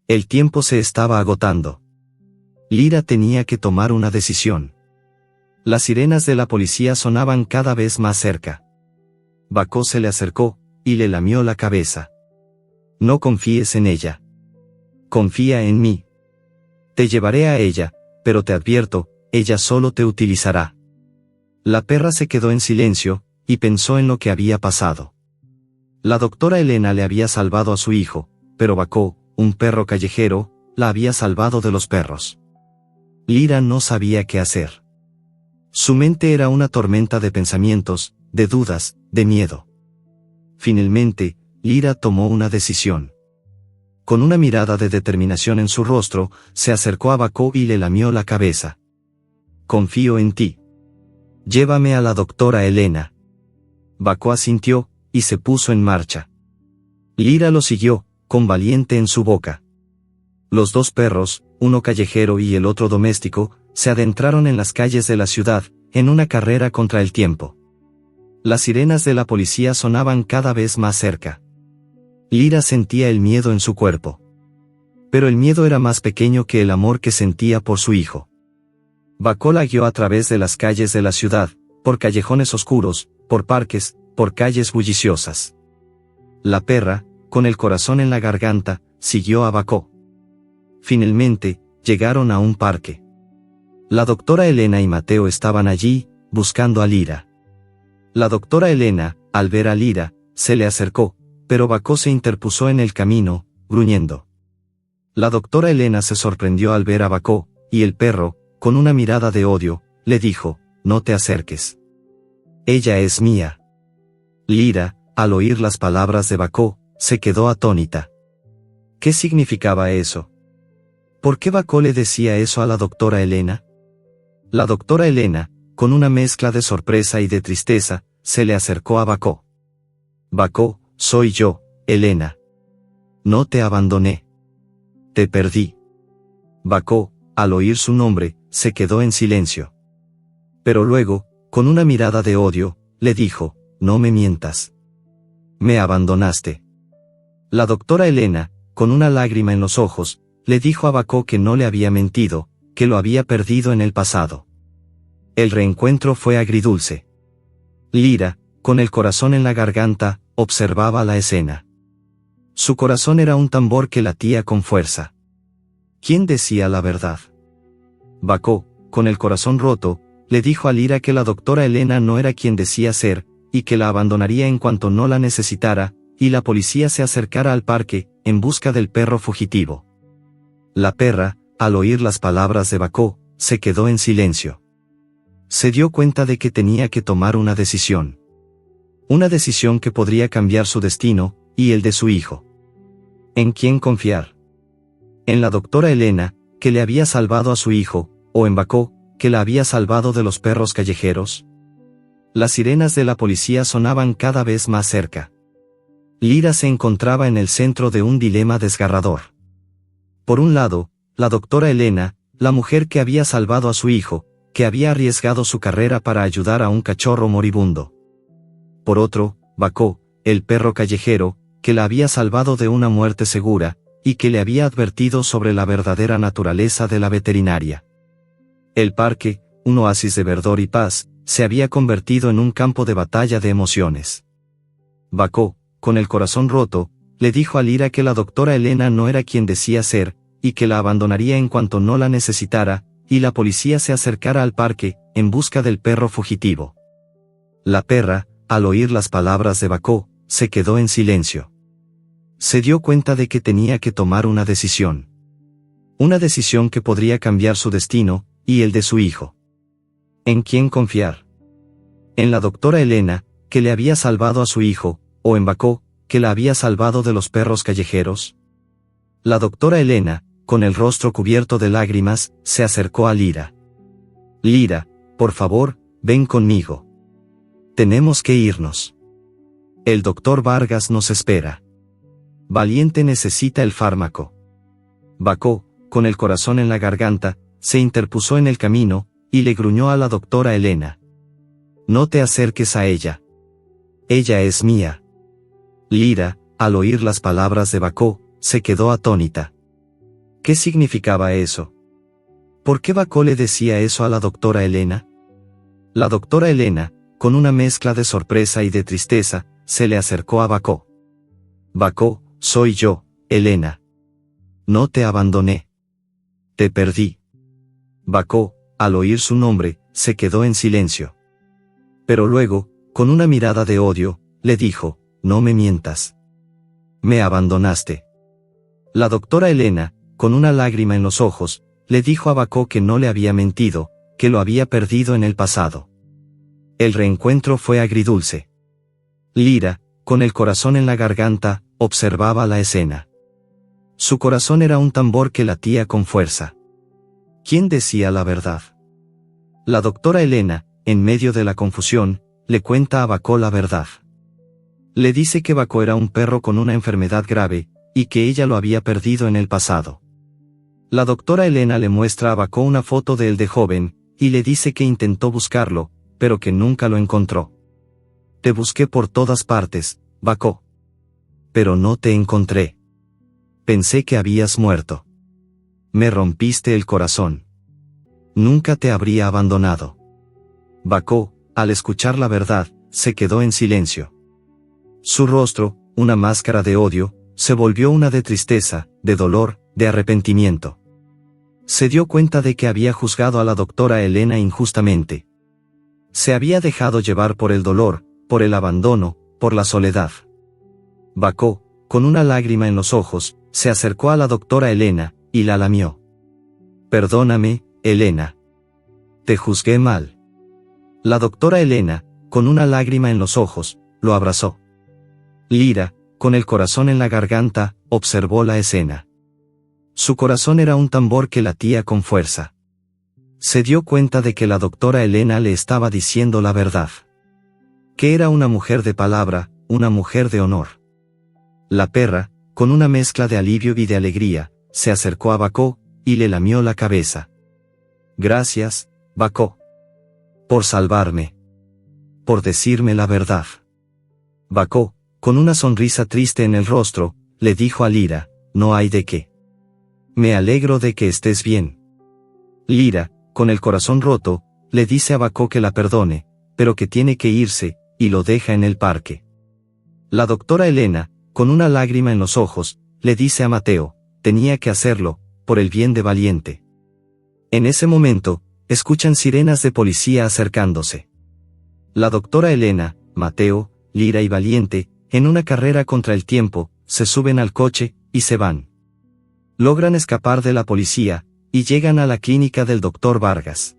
[SPEAKER 1] El tiempo se estaba agotando. Lyra tenía que tomar una decisión. Las sirenas de la policía sonaban cada vez más cerca. Bako se le acercó, y le lamió la cabeza. No confíes en ella. Confía en mí. Te llevaré a ella, pero te advierto, ella solo te utilizará. La perra se quedó en silencio, y pensó en lo que había pasado. La doctora Elena le había salvado a su hijo, pero Bako, un perro callejero, la había salvado de los perros. Lyra no sabía qué hacer. Su mente era una tormenta de pensamientos, de dudas, de miedo. Finalmente, Lyra tomó una decisión. Con una mirada de determinación en su rostro, se acercó a Bako y le lamió la cabeza. «Confío en ti. Llévame a la doctora Elena». Bako asintió, y se puso en marcha. Lyra lo siguió, con Valiente en su boca. Los dos perros, uno callejero y el otro doméstico, se adentraron en las calles de la ciudad, en una carrera contra el tiempo. Las sirenas de la policía sonaban cada vez más cerca. Lyra sentía el miedo en su cuerpo. Pero el miedo era más pequeño que el amor que sentía por su hijo. Bako la guió a través de las calles de la ciudad, por callejones oscuros, por parques, por calles bulliciosas. La perra, con el corazón en la garganta, siguió a Bako. Finalmente, llegaron a un parque. La doctora Elena y Mateo estaban allí, buscando a Lyra. La doctora Elena, al ver a Lyra, se le acercó, pero Bako se interpuso en el camino, gruñendo. La doctora Elena se sorprendió al ver a Bako, y el perro, con una mirada de odio, le dijo: «No te acerques. Ella es mía». Lyra, al oír las palabras de Bako, se quedó atónita. ¿Qué significaba eso? ¿Por qué Bako le decía eso a la doctora Elena? La doctora Elena, con una mezcla de sorpresa y de tristeza, se le acercó a Bako. «Bako, soy yo, Elena. No te abandoné. Te perdí». Bako, al oír su nombre, se quedó en silencio. Pero luego, con una mirada de odio, le dijo: «No me mientas. Me abandonaste». La doctora Elena, con una lágrima en los ojos, le dijo a Bako que no le había mentido, que lo había perdido en el pasado. El reencuentro fue agridulce. Lyra, con el corazón en la garganta, observaba la escena. Su corazón era un tambor que latía con fuerza. ¿Quién decía la verdad? Bako, con el corazón roto, le dijo a Lyra que la doctora Elena no era quien decía ser, y que la abandonaría en cuanto no la necesitara, y la policía se acercara al parque, en busca del perro fugitivo. La perra, al oír las palabras de Bako, se quedó en silencio. Se dio cuenta de que tenía que tomar una decisión. Una decisión que podría cambiar su destino, y el de su hijo. ¿En quién confiar? ¿En la doctora Elena, que le había salvado a su hijo, o en Bako, que la había salvado de los perros callejeros? Las sirenas de la policía sonaban cada vez más cerca. Lyra se encontraba en el centro de un dilema desgarrador. Por un lado, la doctora Elena, la mujer que había salvado a su hijo, que había arriesgado su carrera para ayudar a un cachorro moribundo. Por otro, Bako, el perro callejero, que la había salvado de una muerte segura, y que le había advertido sobre la verdadera naturaleza de la veterinaria. El parque, un oasis de verdor y paz, se había convertido en un campo de batalla de emociones. Bako, con el corazón roto, le dijo a Lyra que la doctora Elena no era quien decía ser, y que la abandonaría en cuanto no la necesitara, y la policía se acercara al parque, en busca del perro fugitivo. La perra, al oír las palabras de Bako, se quedó en silencio. Se dio cuenta de que tenía que tomar una decisión. Una decisión que podría cambiar su destino, y el de su hijo. ¿En quién confiar? ¿En la doctora Elena, que le había salvado a su hijo, o en Bako, que la había salvado de los perros callejeros? La doctora Elena, con el rostro cubierto de lágrimas, se acercó a Lyra. «Lyra, por favor, ven conmigo. Tenemos que irnos. El doctor Vargas nos espera. Valiente necesita el fármaco». Bako, con el corazón en la garganta, se interpuso en el camino, y le gruñó a la doctora Elena: «No te acerques a ella. Ella es mía». Lyra, al oír las palabras de Bako, se quedó atónita. ¿Qué significaba eso? ¿Por qué Bako le decía eso a la doctora Elena? La doctora Elena, con una mezcla de sorpresa y de tristeza, se le acercó a Bako. «Bako, soy yo, Elena. No te abandoné. Te perdí». Bako, al oír su nombre, se quedó en silencio. Pero luego, con una mirada de odio, le dijo: «No me mientas. Me abandonaste». La doctora Elena, con una lágrima en los ojos, le dijo a Bacó que no le había mentido, que lo había perdido en el pasado. El reencuentro fue agridulce. Lira, con el corazón en la garganta, observaba la escena. Su corazón era un tambor que latía con fuerza. ¿Quién decía la verdad? La doctora Elena, en medio de la confusión, le cuenta a Bacó la verdad. Le dice que Bacó era un perro con una enfermedad grave, y que ella lo había perdido en el pasado. La doctora Elena le muestra a Bacó una foto de él de joven, y le dice que intentó buscarlo, pero que nunca lo encontró. Te busqué por todas partes, Bacó. Pero no te encontré. Pensé que habías muerto. Me rompiste el corazón. Nunca te habría abandonado. Bacó, al escuchar la verdad, se quedó en silencio. Su rostro, una máscara de odio, se volvió una de tristeza, de dolor, de arrepentimiento. Se dio cuenta de que había juzgado a la doctora Elena injustamente. Se había dejado llevar por el dolor, por el abandono, por la soledad. Bacó, con una lágrima en los ojos, se acercó a la doctora Elena, y la lamió. Perdóname, Elena. Te juzgué mal. La doctora Elena, con una lágrima en los ojos, lo abrazó. Lira, con el corazón en la garganta, observó la escena. Su corazón era un tambor que latía con fuerza. Se dio cuenta de que la doctora Elena le estaba diciendo la verdad. Que era una mujer de palabra, una mujer de honor. La perra, con una mezcla de alivio y de alegría, se acercó a Bacó, y le lamió la cabeza. Gracias, Bacó. Por salvarme. Por decirme la verdad. Bacó, con una sonrisa triste en el rostro, le dijo a Lira, no hay de qué. Me alegro de que estés bien. Lira, con el corazón roto, le dice a Bacó que la perdone, pero que tiene que irse, y lo deja en el parque. La doctora Elena, con una lágrima en los ojos, le dice a Mateo, tenía que hacerlo, por el bien de Valiente. En ese momento, escuchan sirenas de policía acercándose. La doctora Elena, Mateo, Lira y Valiente, en una carrera contra el tiempo, se suben al coche, y se van. Logran escapar de la policía, y llegan a la clínica del Dr. Vargas.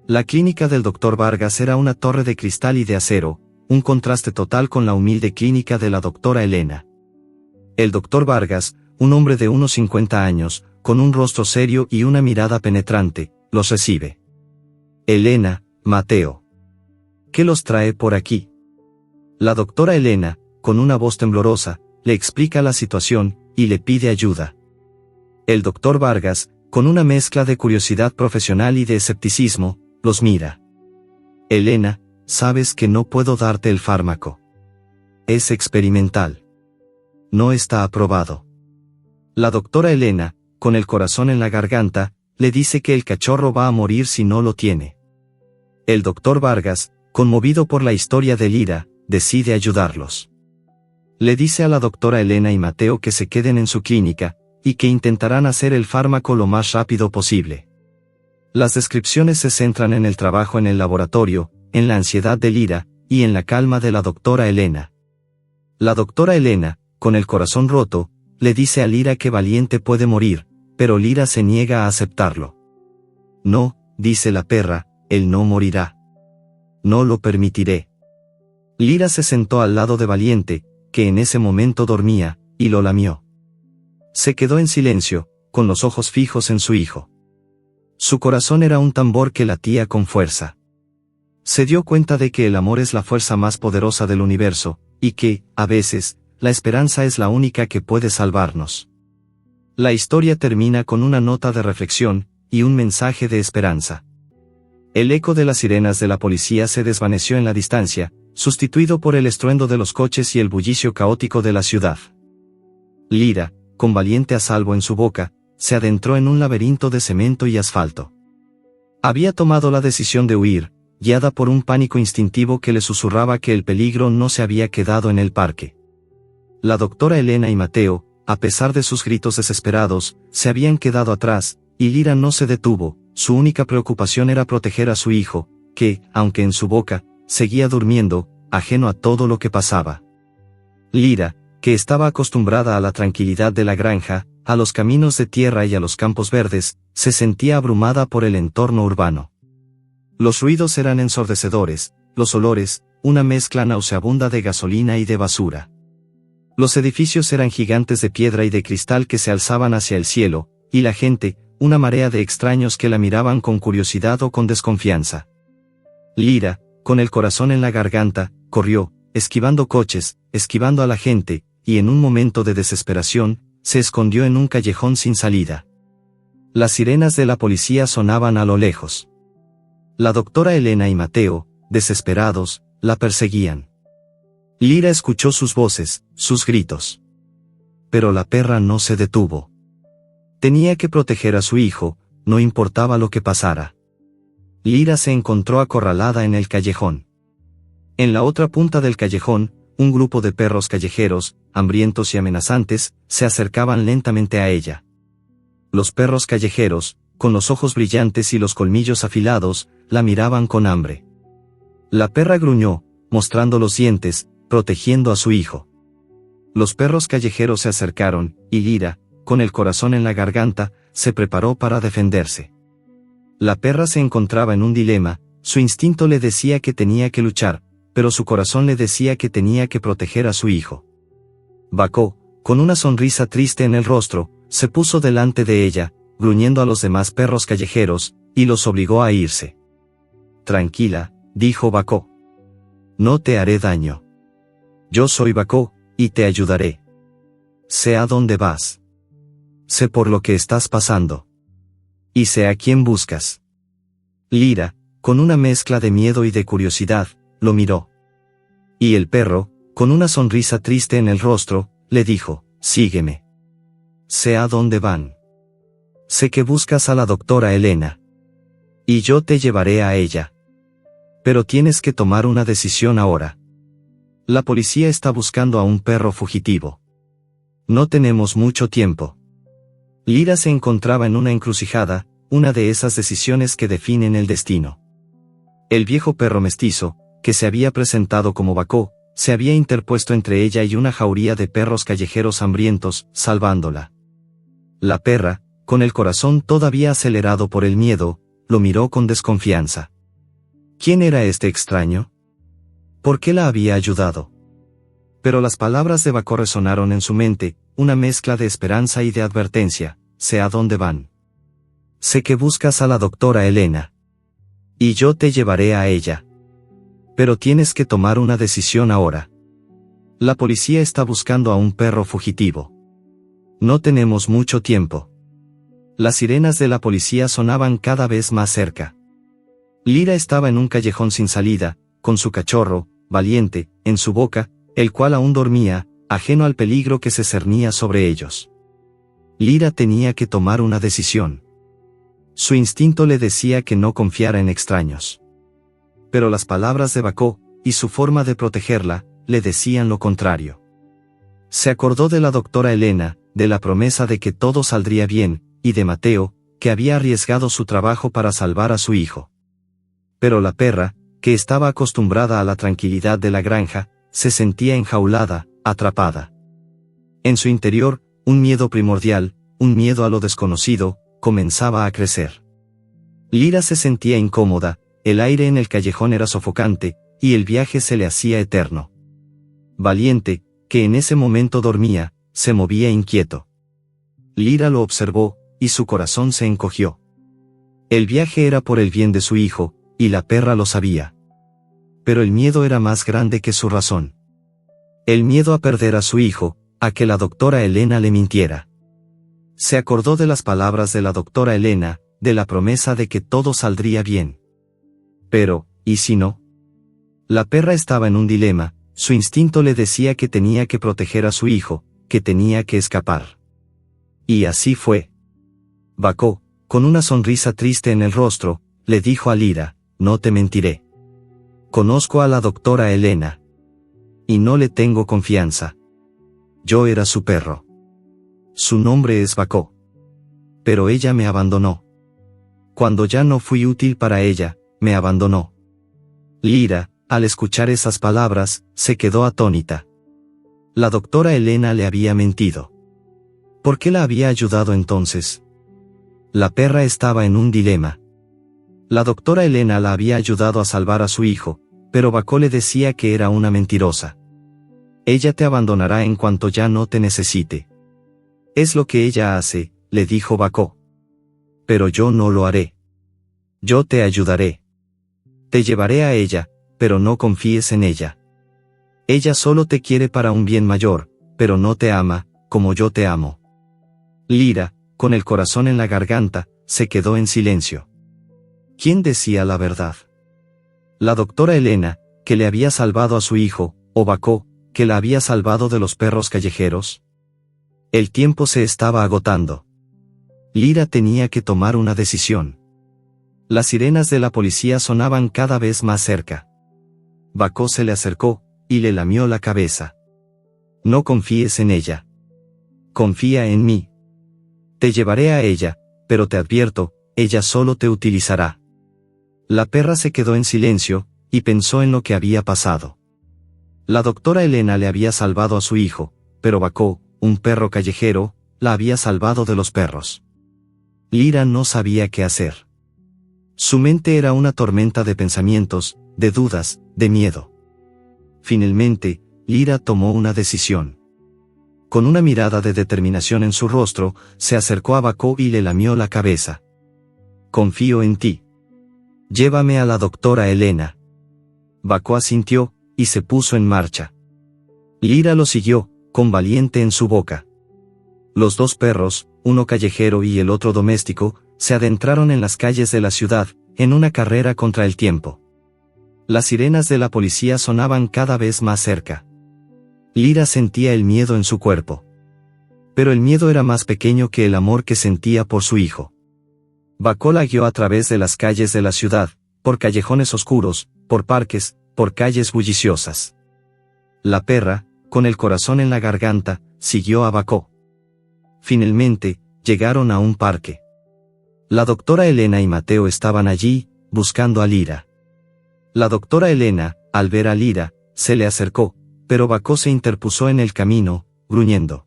[SPEAKER 1] La clínica del Dr. Vargas era una torre de cristal y de acero, un contraste total con la humilde clínica de la doctora Elena. El Dr. Vargas, un hombre de unos 50 años, con un rostro serio y una mirada penetrante, los recibe. Elena, Mateo. ¿Qué los trae por aquí? La doctora Elena, con una voz temblorosa, le explica la situación, y le pide ayuda. El Dr. Vargas, con una mezcla de curiosidad profesional y de escepticismo, los mira. Elena, sabes que no puedo darte el fármaco. Es experimental. No está aprobado. La doctora Elena, con el corazón en la garganta, le dice que el cachorro va a morir si no lo tiene. El Dr. Vargas, conmovido por la historia de Lira, decide ayudarlos. Le dice a la doctora Elena y Mateo que se queden en su clínica, y que intentarán hacer el fármaco lo más rápido posible. Las descripciones se centran en el trabajo en el laboratorio, en la ansiedad de Lira, y en la calma de la doctora Elena. La doctora Elena, con el corazón roto, le dice a Lira que Valiente puede morir, pero Lira se niega a aceptarlo. No, dice la perra, él no morirá. No lo permitiré. Lira se sentó al lado de Valiente, que en ese momento dormía, y lo lamió. Se quedó en silencio, con los ojos fijos en su hijo. Su corazón era un tambor que latía con fuerza. Se dio cuenta de que el amor es la fuerza más poderosa del universo, y que, a veces, la esperanza es la única que puede salvarnos. La historia termina con una nota de reflexión, y un mensaje de esperanza. El eco de las sirenas de la policía se desvaneció en la distancia, sustituido por el estruendo de los coches y el bullicio caótico de la ciudad. Lira, con Valiente a salvo en su boca, se adentró en un laberinto de cemento y asfalto. Había tomado la decisión de huir, guiada por un pánico instintivo que le susurraba que el peligro no se había quedado en el parque. La doctora Elena y Mateo, a pesar de sus gritos desesperados, se habían quedado atrás, y Lira no se detuvo. Su única preocupación era proteger a su hijo, que, aunque en su boca, seguía durmiendo, ajeno a todo lo que pasaba. Lira, que estaba acostumbrada a la tranquilidad de la granja, a los caminos de tierra y a los campos verdes, se sentía abrumada por el entorno urbano. Los ruidos eran ensordecedores, los olores, una mezcla nauseabunda de gasolina y de basura. Los edificios eran gigantes de piedra y de cristal que se alzaban hacia el cielo, y la gente, una marea de extraños que la miraban con curiosidad o con desconfianza. Lyra, con el corazón en la garganta, corrió, esquivando coches, esquivando a la gente, y en un momento de desesperación, se escondió en un callejón sin salida. Las sirenas de la policía sonaban a lo lejos. La doctora Elena y Mateo, desesperados, la perseguían. Lyra escuchó sus voces, sus gritos. Pero la perra no se detuvo. Tenía que proteger a su hijo, no importaba lo que pasara. Lyra se encontró acorralada en el callejón. En la otra punta del callejón, un grupo de perros callejeros, hambrientos y amenazantes, se acercaban lentamente a ella. Los perros callejeros, con los ojos brillantes y los colmillos afilados, la miraban con hambre. La perra gruñó, mostrando los dientes, protegiendo a su hijo. Los perros callejeros se acercaron, y Lyra, con el corazón en la garganta, se preparó para defenderse. La perra se encontraba en un dilema, su instinto le decía que tenía que luchar, pero su corazón le decía que tenía que proteger a su hijo. Bacó, con una sonrisa triste en el rostro, se puso delante de ella, gruñendo a los demás perros callejeros, y los obligó a irse. Tranquila, dijo Bacó. No te haré daño. Yo soy Bacó, y te ayudaré. Sé a dónde vas. Sé por lo que estás pasando. Y sé a quién buscas. Lyra, con una mezcla de miedo y de curiosidad, lo miró. Y el perro, con una sonrisa triste en el rostro, le dijo, sígueme. Sé a dónde van. Sé que buscas a la doctora Elena. Y yo te llevaré a ella. Pero tienes que tomar una decisión ahora. La policía está buscando a un perro fugitivo. No tenemos mucho tiempo. Lyra se encontraba en una encrucijada, una de esas decisiones que definen el destino. El viejo perro mestizo, que se había presentado como Bacó, se había interpuesto entre ella y una jauría de perros callejeros hambrientos, salvándola. La perra, con el corazón todavía acelerado por el miedo, lo miró con desconfianza. ¿Quién era este extraño? ¿Por qué la había ayudado? Pero las palabras de Bacó resonaron en su mente, una mezcla de esperanza y de advertencia. Sé a dónde van. Sé que buscas a la doctora Elena. Y yo te llevaré a ella. Pero tienes que tomar una decisión ahora. La policía está buscando a un perro fugitivo. No tenemos mucho tiempo. Las sirenas de la policía sonaban cada vez más cerca. Lyra estaba en un callejón sin salida, con su cachorro, Valiente, en su boca, el cual aún dormía, ajeno al peligro que se cernía sobre ellos. Lyra tenía que tomar una decisión. Su instinto le decía que no confiara en extraños. Pero las palabras de Bacó, y su forma de protegerla, le decían lo contrario. Se acordó de la doctora Elena, de la promesa de que todo saldría bien, y de Mateo, que había arriesgado su trabajo para salvar a su hijo. Pero la perra, que estaba acostumbrada a la tranquilidad de la granja, se sentía enjaulada, atrapada. En su interior, un miedo primordial, un miedo a lo desconocido, comenzaba a crecer. Lyra se sentía incómoda, el aire en el callejón era sofocante, y el viaje se le hacía eterno. Valiente, que en ese momento dormía, se movía inquieto. Lyra lo observó, y su corazón se encogió. El viaje era por el bien de su hijo, y la perra lo sabía. Pero el miedo era más grande que su razón. El miedo a perder a su hijo, a que la doctora Elena le mintiera. Se acordó de las palabras de la doctora Elena, de la promesa de que todo saldría bien. Pero, ¿y si no? La perra estaba en un dilema, su instinto le decía que tenía que proteger a su hijo, que tenía que escapar. Y así fue. Bacó, con una sonrisa triste en el rostro, le dijo a Lyra, no te mentiré. Conozco a la doctora Elena. Y no le tengo confianza. Yo era su perro. Su nombre es Bacó. Pero ella me abandonó. Cuando ya no fui útil para ella, me abandonó. Lyra, al escuchar esas palabras, se quedó atónita. La doctora Elena le había mentido. ¿Por qué la había ayudado entonces? La perra estaba en un dilema. La doctora Elena la había ayudado a salvar a su hijo, pero Bacó le decía que era una mentirosa. Ella te abandonará en cuanto ya no te necesite. Es lo que ella hace, le dijo Bacó. Pero yo no lo haré. Yo te ayudaré. Te llevaré a ella, pero no confíes en ella. Ella solo te quiere para un bien mayor, pero no te ama, como yo te amo. Lira, con el corazón en la garganta, se quedó en silencio. ¿Quién decía la verdad? La doctora Elena, que le había salvado a su hijo, o Bacó, que la había salvado de los perros callejeros. El tiempo se estaba agotando. Lira tenía que tomar una decisión. Las sirenas de la policía sonaban cada vez más cerca. Bacó se le acercó, y le lamió la cabeza. No confíes en ella. Confía en mí. Te llevaré a ella, pero te advierto, ella solo te utilizará. La perra se quedó en silencio, y pensó en lo que había pasado. La doctora Elena le había salvado a su hijo, pero Bacó, un perro callejero, la había salvado de los perros. Lira no sabía qué hacer. Su mente era una tormenta de pensamientos, de dudas, de miedo. Finalmente, Lira tomó una decisión. Con una mirada de determinación en su rostro, se acercó a Bacó y le lamió la cabeza. Confío en ti. Llévame a la doctora Elena. Bacó asintió, y se puso en marcha. Lira lo siguió, con Valiente en su boca. Los dos perros, uno callejero y el otro doméstico, se adentraron en las calles de la ciudad, en una carrera contra el tiempo. Las sirenas de la policía sonaban cada vez más cerca. Lira sentía el miedo en su cuerpo. Pero el miedo era más pequeño que el amor que sentía por su hijo. Bacó la guió a través de las calles de la ciudad, por callejones oscuros, por parques, por calles bulliciosas. La perra, con el corazón en la garganta, siguió a Bacó. Finalmente, llegaron a un parque. La doctora Elena y Mateo estaban allí, buscando a Lira. La doctora Elena, al ver a Lira, se le acercó, pero Bacó se interpuso en el camino, gruñendo.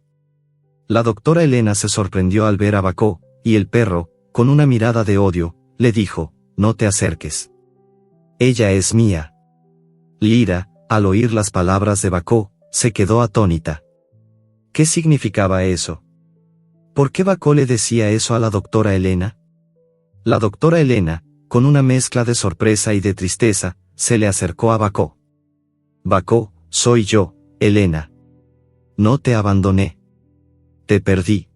[SPEAKER 1] La doctora Elena se sorprendió al ver a Bacó, y el perro, con una mirada de odio, le dijo, no te acerques. Ella es mía. Lira, al oír las palabras de Bacó, se quedó atónita. ¿Qué significaba eso? ¿Por qué Bacó le decía eso a la doctora Elena? La doctora Elena, con una mezcla de sorpresa y de tristeza, se le acercó a Bacó. Bacó, soy yo, Elena. No te abandoné. Te perdí.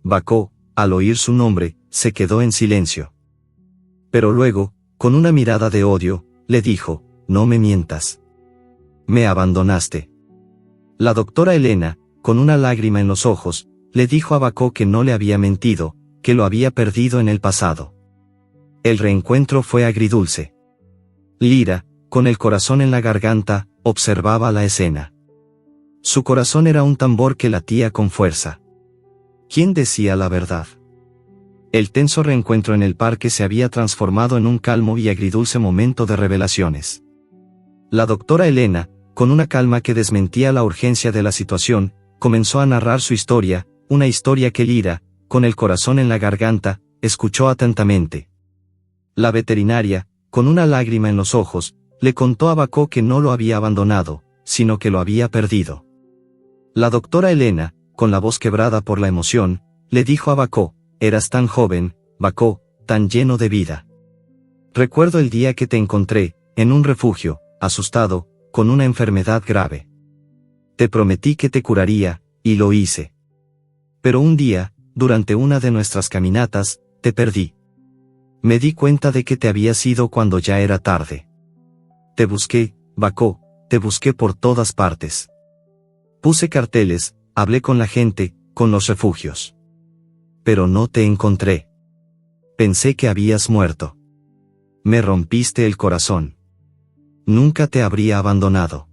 [SPEAKER 1] Bacó, al oír su nombre, se quedó en silencio. Pero luego, con una mirada de odio, le dijo, no me mientas. Me abandonaste. La doctora Elena, con una lágrima en los ojos, le dijo a Bacó que no le había mentido, que lo había perdido en el pasado. El reencuentro fue agridulce. Lira, con el corazón en la garganta, observaba la escena. Su corazón era un tambor que latía con fuerza. ¿Quién decía la verdad? El tenso reencuentro en el parque se había transformado en un calmo y agridulce momento de revelaciones. La doctora Elena, con una calma que desmentía la urgencia de la situación, comenzó a narrar su historia, una historia que Lira, con el corazón en la garganta, escuchó atentamente. La veterinaria, con una lágrima en los ojos, le contó a Bacó que no lo había abandonado, sino que lo había perdido. La doctora Elena, con la voz quebrada por la emoción, le dijo a Bacó, eras tan joven, Bacó, tan lleno de vida. Recuerdo el día que te encontré, en un refugio, asustado, con una enfermedad grave. Te prometí que te curaría, y lo hice. Pero un día, durante una de nuestras caminatas, te perdí. Me di cuenta de que te habías ido cuando ya era tarde. Te busqué, Bacó, te busqué por todas partes. Puse carteles, hablé con la gente, con los refugios. Pero no te encontré. Pensé que habías muerto. Me rompiste el corazón. Nunca te habría abandonado.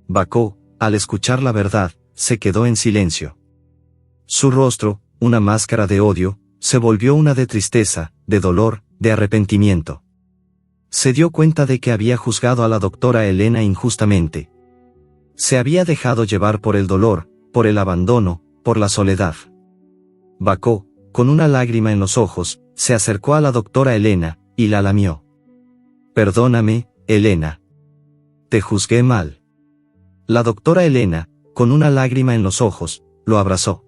[SPEAKER 1] Bacó, al escuchar la verdad, se quedó en silencio. Su rostro, una máscara de odio, se volvió una de tristeza, de dolor, de arrepentimiento. Se dio cuenta de que había juzgado a la doctora Elena injustamente. Se había dejado llevar por el dolor, por el abandono, por la soledad. Bacó, con una lágrima en los ojos, se acercó a la doctora Elena, y la lamió. «Perdóname, Elena. Te juzgué mal». La doctora Elena, con una lágrima en los ojos, lo abrazó.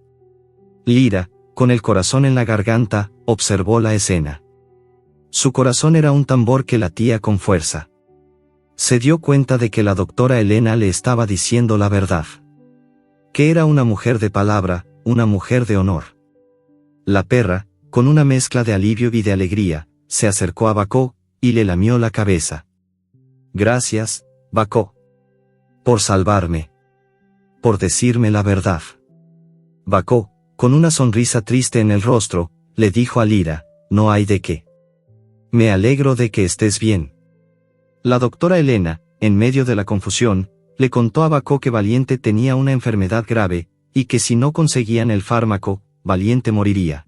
[SPEAKER 1] Lira, con el corazón en la garganta, observó la escena. Su corazón era un tambor que latía con fuerza. Se dio cuenta de que la doctora Elena le estaba diciendo la verdad. Que era una mujer de palabra, una mujer de honor. La perra, con una mezcla de alivio y de alegría, se acercó a Bacó, y le lamió la cabeza. «Gracias, Bacó. Por salvarme. Por decirme la verdad». Bacó, con una sonrisa triste en el rostro, le dijo a Lira: «No hay de qué. Me alegro de que estés bien». La doctora Elena, en medio de la confusión, le contó a Bacó que Valiente tenía una enfermedad grave, y que si no conseguían el fármaco, Valiente moriría.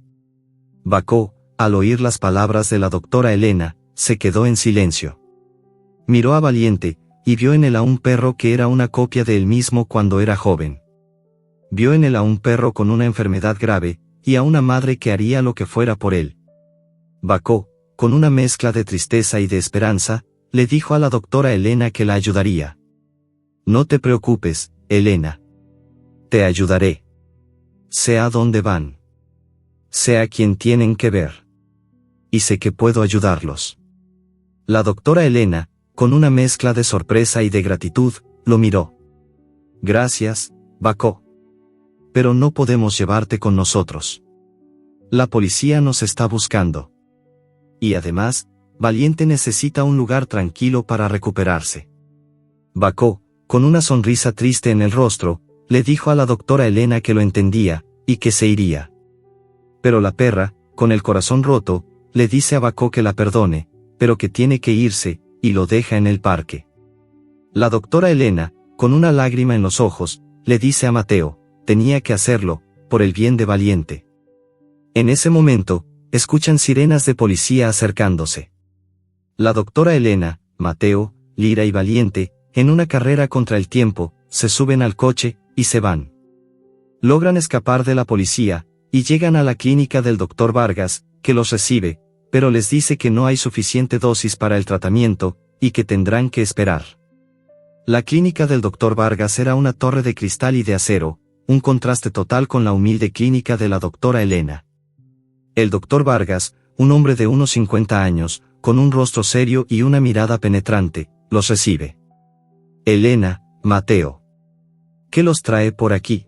[SPEAKER 1] Bacó, al oír las palabras de la doctora Elena, se quedó en silencio. Miró a Valiente, y vio en él a un perro que era una copia de él mismo cuando era joven. Vio en él a un perro con una enfermedad grave, y a una madre que haría lo que fuera por él. Bacó, con una mezcla de tristeza y de esperanza, le dijo a la doctora Elena que la ayudaría. «No te preocupes, Elena. Te ayudaré. Sé a dónde van. Sé a quién tienen que ver. Y sé que puedo ayudarlos». La doctora Elena, con una mezcla de sorpresa y de gratitud, lo miró. «Gracias, Bacó. Pero no podemos llevarte con nosotros. La policía nos está buscando. Y además, Valiente necesita un lugar tranquilo para recuperarse». Bacó, con una sonrisa triste en el rostro, le dijo a la doctora Elena que lo entendía, y que se iría. Pero la perra, con el corazón roto, le dice a Bacó que la perdone, pero que tiene que irse, y lo deja en el parque. La doctora Elena, con una lágrima en los ojos, le dice a Mateo: tenía que hacerlo, por el bien de Valiente. En ese momento, escuchan sirenas de policía acercándose. La doctora Elena, Mateo, Lira y Valiente, en una carrera contra el tiempo, se suben al coche, y se van. Logran escapar de la policía, y llegan a la clínica del doctor Vargas, que los recibe, pero les dice que no hay suficiente dosis para el tratamiento, y que tendrán que esperar. La clínica del doctor Vargas era una torre de cristal y de acero, un contraste total con la humilde clínica de la doctora Elena. El doctor Vargas, un hombre de unos 50 años, con un rostro serio y una mirada penetrante, los recibe. «Elena, Mateo. ¿Qué los trae por aquí?».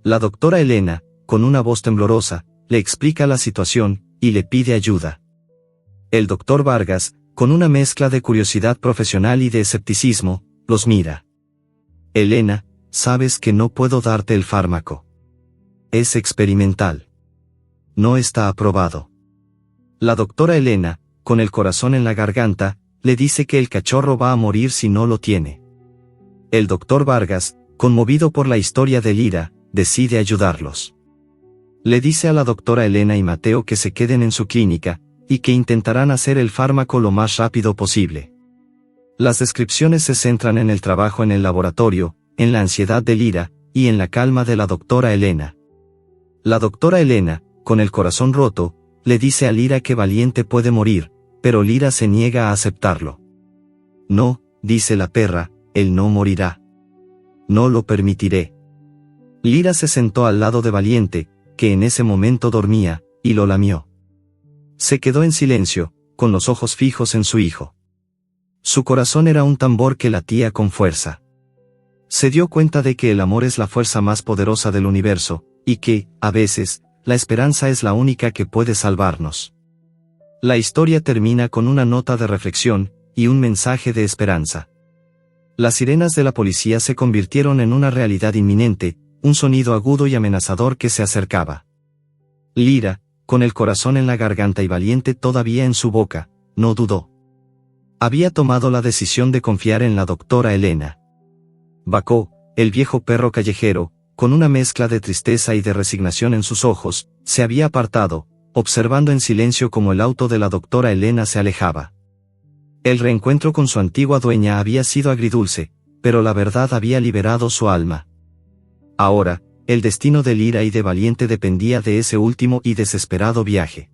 [SPEAKER 1] La doctora Elena, con una voz temblorosa, le explica la situación, y le pide ayuda. El doctor Vargas, con una mezcla de curiosidad profesional y de escepticismo, los mira. «Elena, sabes que no puedo darte el fármaco. Es experimental. No está aprobado». La doctora Elena, con el corazón en la garganta, le dice que el cachorro va a morir si no lo tiene. El doctor Vargas, conmovido por la historia de Lira, decide ayudarlos. Le dice a la doctora Elena y Mateo que se queden en su clínica, y que intentarán hacer el fármaco lo más rápido posible. Las descripciones se centran en el trabajo en el laboratorio, en la ansiedad de Lira, y en la calma de la doctora Elena. La doctora Elena, con el corazón roto, le dice a Lira que Valiente puede morir, pero Lira se niega a aceptarlo. «No», dice la perra, «él no morirá. No lo permitiré». Lira se sentó al lado de Valiente, que en ese momento dormía, y lo lamió. Se quedó en silencio, con los ojos fijos en su hijo. Su corazón era un tambor que latía con fuerza. Se dio cuenta de que el amor es la fuerza más poderosa del universo, y que, a veces, la esperanza es la única que puede salvarnos. La historia termina con una nota de reflexión, y un mensaje de esperanza. Las sirenas de la policía se convirtieron en una realidad inminente, un sonido agudo y amenazador que se acercaba. Lira, con el corazón en la garganta y Valiente todavía en su boca, no dudó. Había tomado la decisión de confiar en la doctora Elena. Bacó, el viejo perro callejero, con una mezcla de tristeza y de resignación en sus ojos, se había apartado, observando en silencio cómo el auto de la doctora Elena se alejaba. El reencuentro con su antigua dueña había sido agridulce, pero la verdad había liberado su alma. Ahora, el destino de Lyra y de Valiente dependía de ese último y desesperado viaje.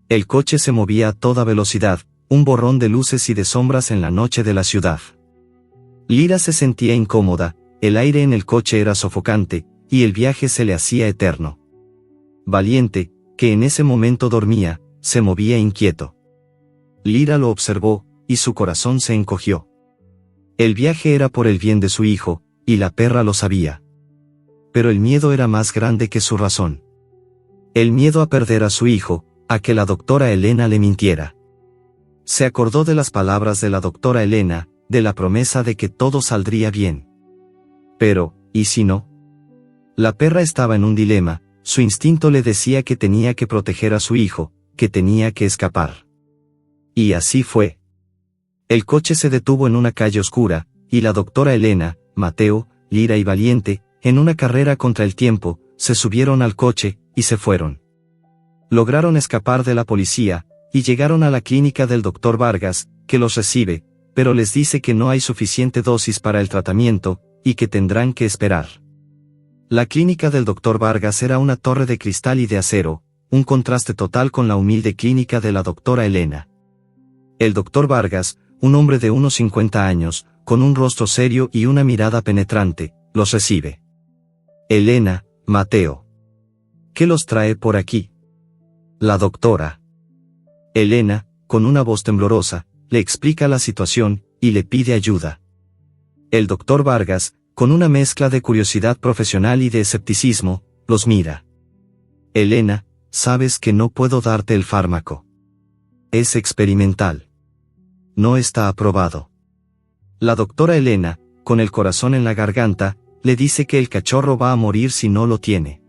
[SPEAKER 1] El coche se movía a toda velocidad, un borrón de luces y de sombras en la noche de la ciudad. Lyra se sentía incómoda, el aire en el coche era sofocante, y el viaje se le hacía eterno. Valiente, que en ese momento dormía, se movía inquieto. Lyra lo observó, y su corazón se encogió. El viaje era por el bien de su hijo, y la perra lo sabía. Pero el miedo era más grande que su razón. El miedo a perder a su hijo, a que la doctora Elena le mintiera. Se acordó de las palabras de la doctora Elena, de la promesa de que todo saldría bien. Pero, ¿y si no? La perra estaba en un dilema, su instinto le decía que tenía que proteger a su hijo, que tenía que escapar. Y así fue. El coche se detuvo en una calle oscura, y la doctora Elena, Mateo, Lyra y Valiente, en una carrera contra el tiempo, se subieron al coche, y se fueron. Lograron escapar de la policía, y llegaron a la clínica del doctor Vargas, que los recibe, pero les dice que no hay suficiente dosis para el tratamiento, y que tendrán que esperar. La clínica del doctor Vargas era una torre de cristal y de acero, un contraste total con la humilde clínica de la doctora Elena. El doctor Vargas, un hombre de unos 50 años, con un rostro serio y una mirada penetrante, los recibe. Elena, Mateo. ¿Qué los trae por aquí? La doctora Elena, con una voz temblorosa, le explica la situación, y le pide ayuda. El doctor Vargas, con una mezcla de curiosidad profesional y de escepticismo, los mira. Elena, sabes que no puedo darte el fármaco. Es experimental. No está aprobado. La doctora Elena, con el corazón en la garganta, le dice que el cachorro va a morir si no lo tiene.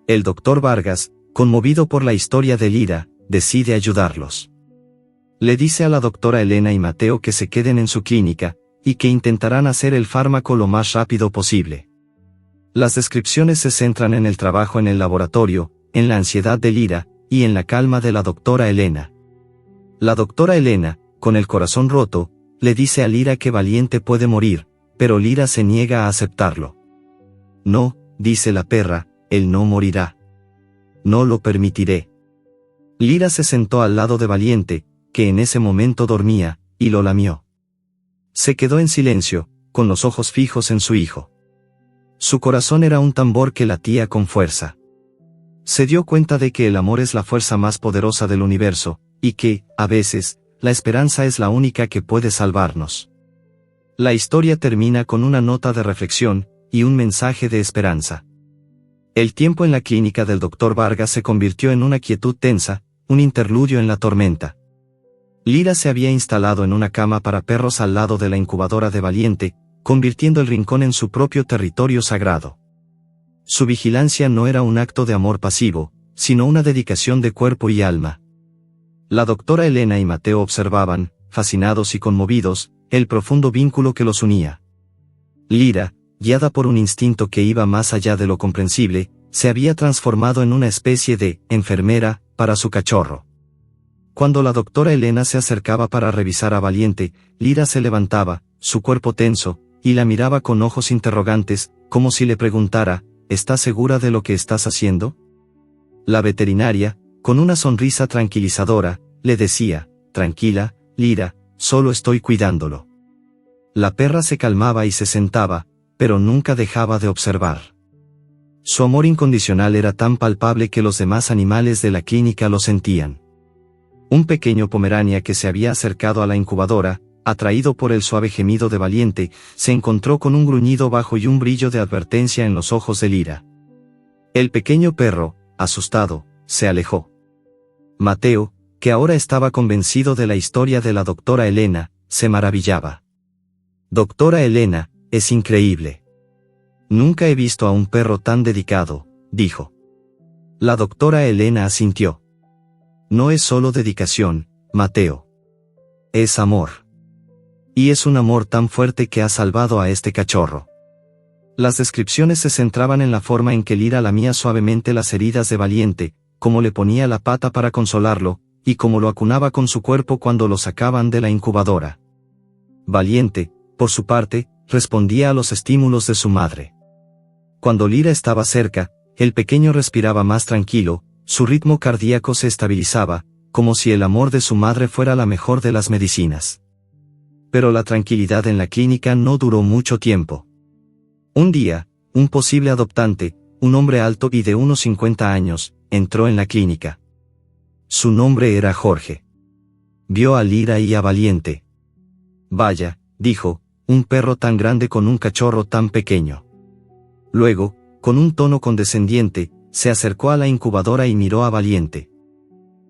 [SPEAKER 1] El doctor Vargas, conmovido por la historia de Lyra, decide ayudarlos. Le dice a la doctora Elena y Mateo que se queden en su clínica, y que intentarán hacer el fármaco lo más rápido posible. Las descripciones se centran en el trabajo en el laboratorio, en la ansiedad de Lyra, y en la calma de la doctora Elena. La doctora Elena, con el corazón roto, le dice a Lyra que Valiente puede morir, pero Lyra se niega a aceptarlo. No, dice la perra, él no morirá. No lo permitiré. Lyra se sentó al lado de Valiente, que en ese momento dormía, y lo lamió. Se quedó en silencio, con los ojos fijos en su hijo. Su corazón era un tambor que latía con fuerza. Se dio cuenta de que el amor es la fuerza más poderosa del universo, y que, a veces, la esperanza es la única que puede salvarnos. La historia termina con una nota de reflexión, y un mensaje de esperanza. El tiempo en la clínica del doctor Vargas se convirtió en una quietud tensa, un interludio en la tormenta. Lyra se había instalado en una cama para perros al lado de la incubadora de Valiente, convirtiendo el rincón en su propio territorio sagrado. Su vigilancia no era un acto de amor pasivo, sino una dedicación de cuerpo y alma. La doctora Elena y Mateo observaban, fascinados y conmovidos, el profundo vínculo que los unía. Lyra, guiada por un instinto que iba más allá de lo comprensible, se había transformado en una especie de enfermera para su cachorro. Cuando la doctora Elena se acercaba para revisar a Valiente, Lyra se levantaba, su cuerpo tenso, y la miraba con ojos interrogantes, como si le preguntara, ¿estás segura de lo que estás haciendo? La veterinaria, con una sonrisa tranquilizadora, le decía, tranquila, Lyra, solo estoy cuidándolo. La perra se calmaba y se sentaba, pero nunca dejaba de observar. Su amor incondicional era tan palpable que los demás animales de la clínica lo sentían. Un pequeño pomerania que se había acercado a la incubadora, atraído por el suave gemido de Valiente, se encontró con un gruñido bajo y un brillo de advertencia en los ojos de Lyra. El pequeño perro, asustado, se alejó. Mateo, que ahora estaba convencido de la historia de la doctora Elena, se maravillaba. Doctora Elena, es increíble. Nunca he visto a un perro tan dedicado, dijo. La doctora Elena asintió. No es solo dedicación, Mateo. Es amor. Y es un amor tan fuerte que ha salvado a este cachorro. Las descripciones se centraban en la forma en que Lyra lamía suavemente las heridas de Valiente, cómo le ponía la pata para consolarlo, y cómo lo acunaba con su cuerpo cuando lo sacaban de la incubadora. Valiente, por su parte, respondía a los estímulos de su madre. Cuando Lira estaba cerca, el pequeño respiraba más tranquilo, su ritmo cardíaco se estabilizaba, como si el amor de su madre fuera la mejor de las medicinas. Pero la tranquilidad en la clínica no duró mucho tiempo. Un día, un posible adoptante, un hombre alto y de unos 50 años, entró en la clínica. Su nombre era Jorge. Vio a Lira y a Valiente. Vaya, dijo, un perro tan grande con un cachorro tan pequeño. Luego, con un tono condescendiente, se acercó a la incubadora y miró a Valiente.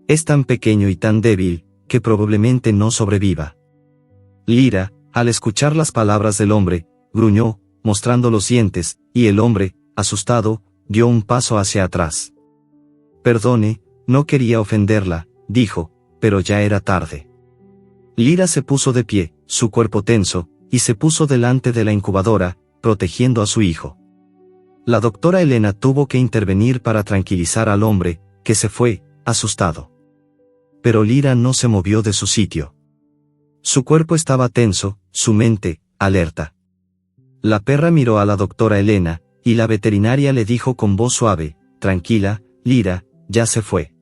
[SPEAKER 1] Es tan pequeño y tan débil, que probablemente no sobreviva. Lira, al escuchar las palabras del hombre, gruñó, mostrando los dientes, y el hombre, asustado, dio un paso hacia atrás. Perdone, no quería ofenderla, dijo, pero ya era tarde. Lira se puso de pie, su cuerpo tenso, y se puso delante de la incubadora, protegiendo a su hijo. La doctora Elena tuvo que intervenir para tranquilizar al hombre, que se fue, asustado. Pero Lira no se movió de su sitio. Su cuerpo estaba tenso, su mente, alerta. La perra miró a la doctora Elena, y la veterinaria le dijo con voz suave, tranquila, Lira, ya se fue.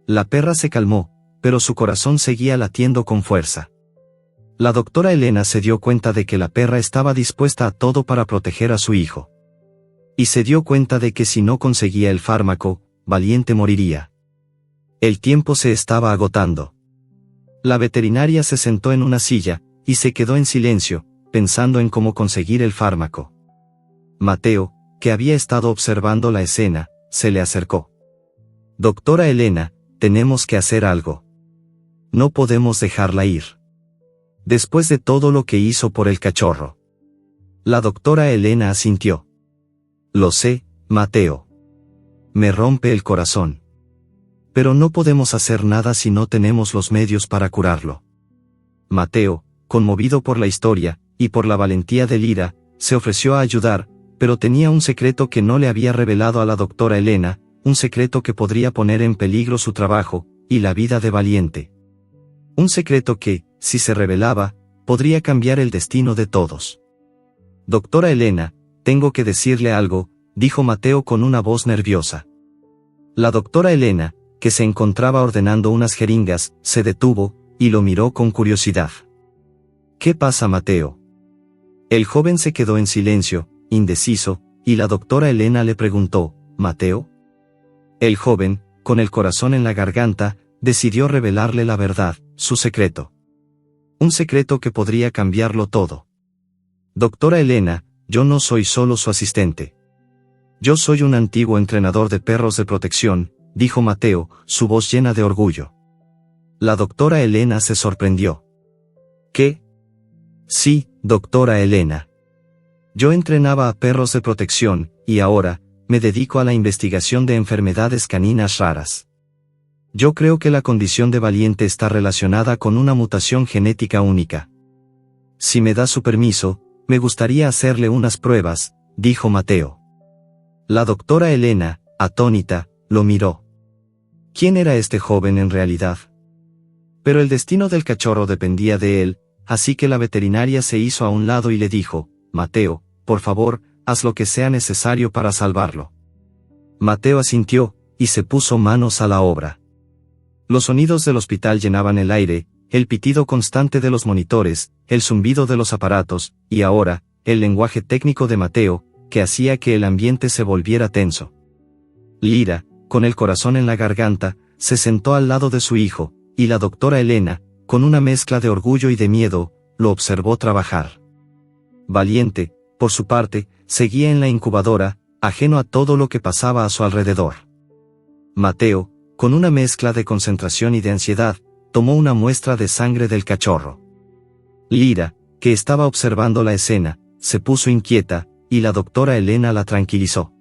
[SPEAKER 1] La perra se calmó, pero su corazón seguía latiendo con fuerza. La doctora Elena se dio cuenta de que la perra estaba dispuesta a todo para proteger a su hijo. Y se dio cuenta de que si no conseguía el fármaco, Valiente moriría. El tiempo se estaba agotando. La veterinaria se sentó en una silla, y se quedó en silencio, pensando en cómo conseguir el fármaco. Mateo, que había estado observando la escena, se le acercó. Doctora Elena, tenemos que hacer algo. No podemos dejarla ir. Después de todo lo que hizo por el cachorro. La doctora Elena asintió. Lo sé, Mateo. Me rompe el corazón. Pero no podemos hacer nada si no tenemos los medios para curarlo. Mateo, conmovido por la historia, y por la valentía de Lira, se ofreció a ayudar, pero tenía un secreto que no le había revelado a la doctora Elena, un secreto que podría poner en peligro su trabajo, y la vida de Valiente. Un secreto que, si se revelaba, podría cambiar el destino de todos. Doctora Elena, tengo que decirle algo, dijo Mateo con una voz nerviosa. La doctora Elena, que se encontraba ordenando unas jeringas, se detuvo, y lo miró con curiosidad. ¿Qué pasa, Mateo? El joven se quedó en silencio, indeciso, y la doctora Elena le preguntó, ¿Mateo? El joven, con el corazón en la garganta, decidió revelarle la verdad, su secreto. Un secreto que podría cambiarlo todo. Doctora Elena, yo no soy solo su asistente. Yo soy un antiguo entrenador de perros de protección, dijo Mateo, su voz llena de orgullo. La doctora Elena se sorprendió. ¿Qué? Sí, doctora Elena. Yo entrenaba a perros de protección, y ahora, me dedico a la investigación de enfermedades caninas raras. Yo creo que la condición de Valiente está relacionada con una mutación genética única. Si me da su permiso, me gustaría hacerle unas pruebas, dijo Mateo. La doctora Elena, atónita, lo miró. ¿Quién era este joven en realidad? Pero el destino del cachorro dependía de él, así que la veterinaria se hizo a un lado y le dijo, Mateo, por favor, haz lo que sea necesario para salvarlo. Mateo asintió, y se puso manos a la obra. Los sonidos del hospital llenaban el aire, el pitido constante de los monitores, el zumbido de los aparatos, y ahora, el lenguaje técnico de Mateo, que hacía que el ambiente se volviera tenso. Lira, con el corazón en la garganta, se sentó al lado de su hijo, y la doctora Elena, con una mezcla de orgullo y de miedo, lo observó trabajar. Valiente, por su parte, seguía en la incubadora, ajeno a todo lo que pasaba a su alrededor. Mateo, con una mezcla de concentración y de ansiedad, tomó una muestra de sangre del cachorro. Lira, que estaba observando la escena, se puso inquieta, y la doctora Elena la tranquilizó.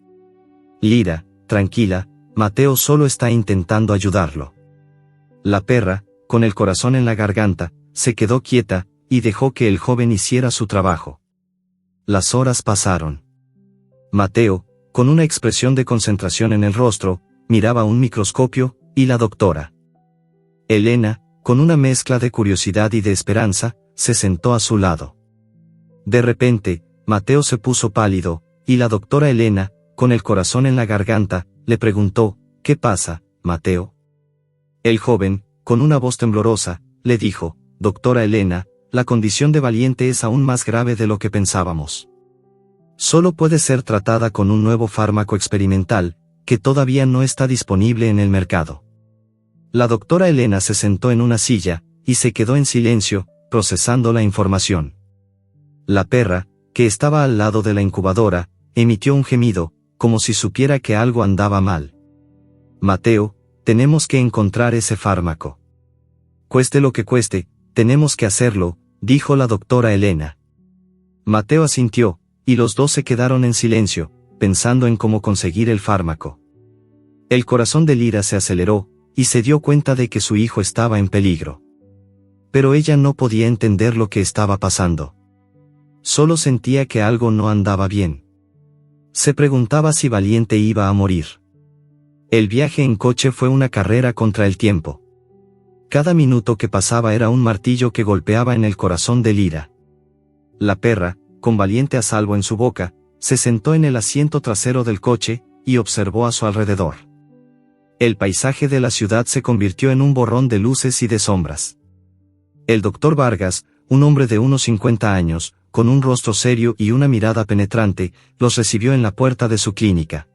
[SPEAKER 1] Lira, tranquila, Mateo solo está intentando ayudarlo. La perra, con el corazón en la garganta, se quedó quieta, y dejó que el joven hiciera su trabajo. Las horas pasaron. Mateo, con una expresión de concentración en el rostro, miraba un microscopio, y la doctora Elena, con una mezcla de curiosidad y de esperanza, se sentó a su lado. De repente, Mateo se puso pálido, y la doctora Elena, con el corazón en la garganta, le preguntó, ¿qué pasa, Mateo? El joven, con una voz temblorosa, le dijo, doctora Elena, la condición de Valiente es aún más grave de lo que pensábamos. Solo puede ser tratada con un nuevo fármaco experimental, que todavía no está disponible en el mercado. La doctora Elena se sentó en una silla, y se quedó en silencio, procesando la información. La perra, que estaba al lado de la incubadora, emitió un gemido, como si supiera que algo andaba mal. Mateo, tenemos que encontrar ese fármaco. Cueste lo que cueste, tenemos que hacerlo, dijo la doctora Elena. Mateo asintió, y los dos se quedaron en silencio, pensando en cómo conseguir el fármaco. El corazón de Lira se aceleró, y se dio cuenta de que su hijo estaba en peligro. Pero ella no podía entender lo que estaba pasando. Solo sentía que algo no andaba bien. Se preguntaba si Valiente iba a morir. El viaje en coche fue una carrera contra el tiempo. Cada minuto que pasaba era un martillo que golpeaba en el corazón de Lira. La perra, con Valiente a salvo en su boca, se sentó en el asiento trasero del coche, y observó a su alrededor. El paisaje de la ciudad se convirtió en un borrón de luces y de sombras. El doctor Vargas, un hombre de unos 50 años, con un rostro serio y una mirada penetrante, los recibió en la puerta de su clínica.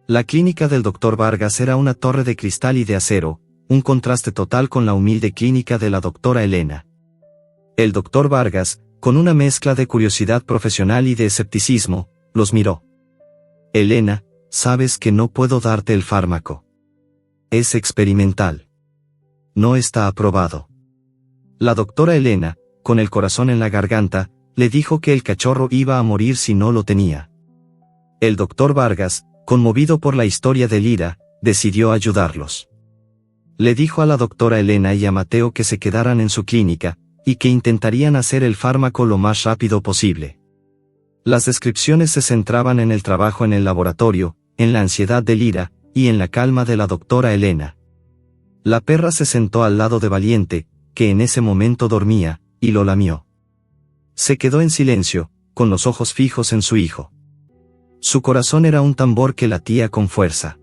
[SPEAKER 1] La clínica del doctor Vargas era una torre de cristal y de acero, un contraste total con la humilde clínica de la doctora Elena. El doctor Vargas, con una mezcla de curiosidad profesional y de escepticismo, los miró. Elena, sabes que no puedo darte el fármaco. Es experimental. No está aprobado. La doctora Elena, con el corazón en la garganta, le dijo que el cachorro iba a morir si no lo tenía. El doctor Vargas, conmovido por la historia de Lira, decidió ayudarlos. Le dijo a la doctora Elena y a Mateo que se quedaran en su clínica, y que intentarían hacer el fármaco lo más rápido posible. Las descripciones se centraban en el trabajo en el laboratorio, en la ansiedad de Lira, y en la calma de la doctora Elena. La perra se sentó al lado de Valiente, que en ese momento dormía, y lo lamió. Se quedó en silencio, con los ojos fijos en su hijo. Su corazón era un tambor que latía con fuerza.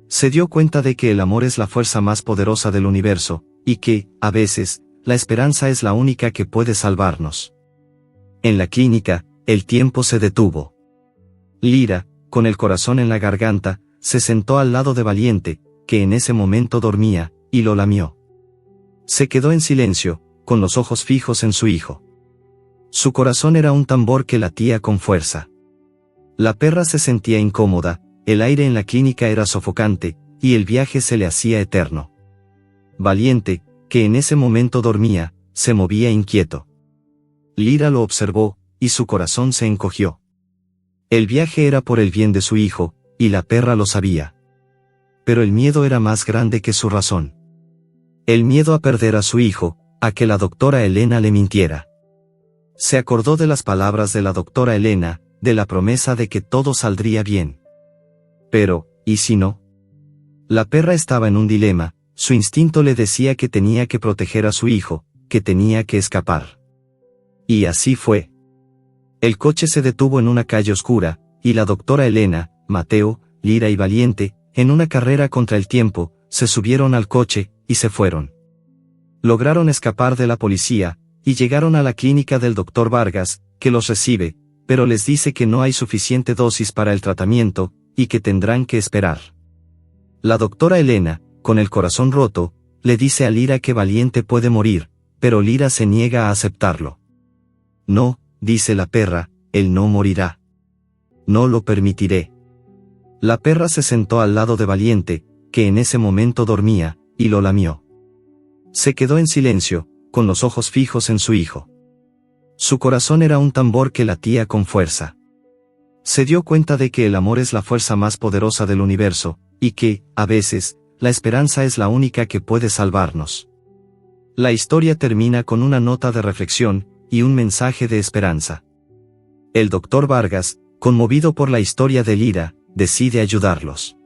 [SPEAKER 1] Se dio cuenta de que el amor es la fuerza más poderosa del universo, y que, a veces, la esperanza es la única que puede salvarnos. En la clínica, el tiempo se detuvo. Lira, con el corazón en la garganta, se sentó al lado de Valiente, que en ese momento dormía, y lo lamió. Se quedó en silencio, con los ojos fijos en su hijo. Su corazón era un tambor que latía con fuerza. La perra se sentía incómoda, el aire en la clínica era sofocante, y el viaje se le hacía eterno. Valiente, que en ese momento dormía, se movía inquieto. Lira lo observó, y su corazón se encogió. El viaje era por el bien de su hijo, y la perra lo sabía. Pero el miedo era más grande que su razón. El miedo a perder a su hijo, a que la doctora Elena le mintiera. Se acordó de las palabras de la doctora Elena, de la promesa de que todo saldría bien. Pero, ¿y si no? La perra estaba en un dilema, su instinto le decía que tenía que proteger a su hijo, que tenía que escapar. Y así fue. El coche se detuvo en una calle oscura, y la doctora Elena, Mateo, Lira y Valiente, en una carrera contra el tiempo, se subieron al coche, y se fueron. Lograron escapar de la policía, y llegaron a la clínica del doctor Vargas, que los recibe, pero les dice que no hay suficiente dosis para el tratamiento, y que tendrán que esperar. La doctora Elena, con el corazón roto, le dice a Lira que Valiente puede morir, pero Lira se niega a aceptarlo. No, dice la perra, él no morirá. No lo permitiré. La perra se sentó al lado de Valiente, que en ese momento dormía, y lo lamió. Se quedó en silencio, con los ojos fijos en su hijo. Su corazón era un tambor que latía con fuerza. Se dio cuenta de que el amor es la fuerza más poderosa del universo, y que, a veces, la esperanza es la única que puede salvarnos. La historia termina con una nota de reflexión, y un mensaje de esperanza. El doctor Vargas, conmovido por la historia de Lira, decide ayudarlos.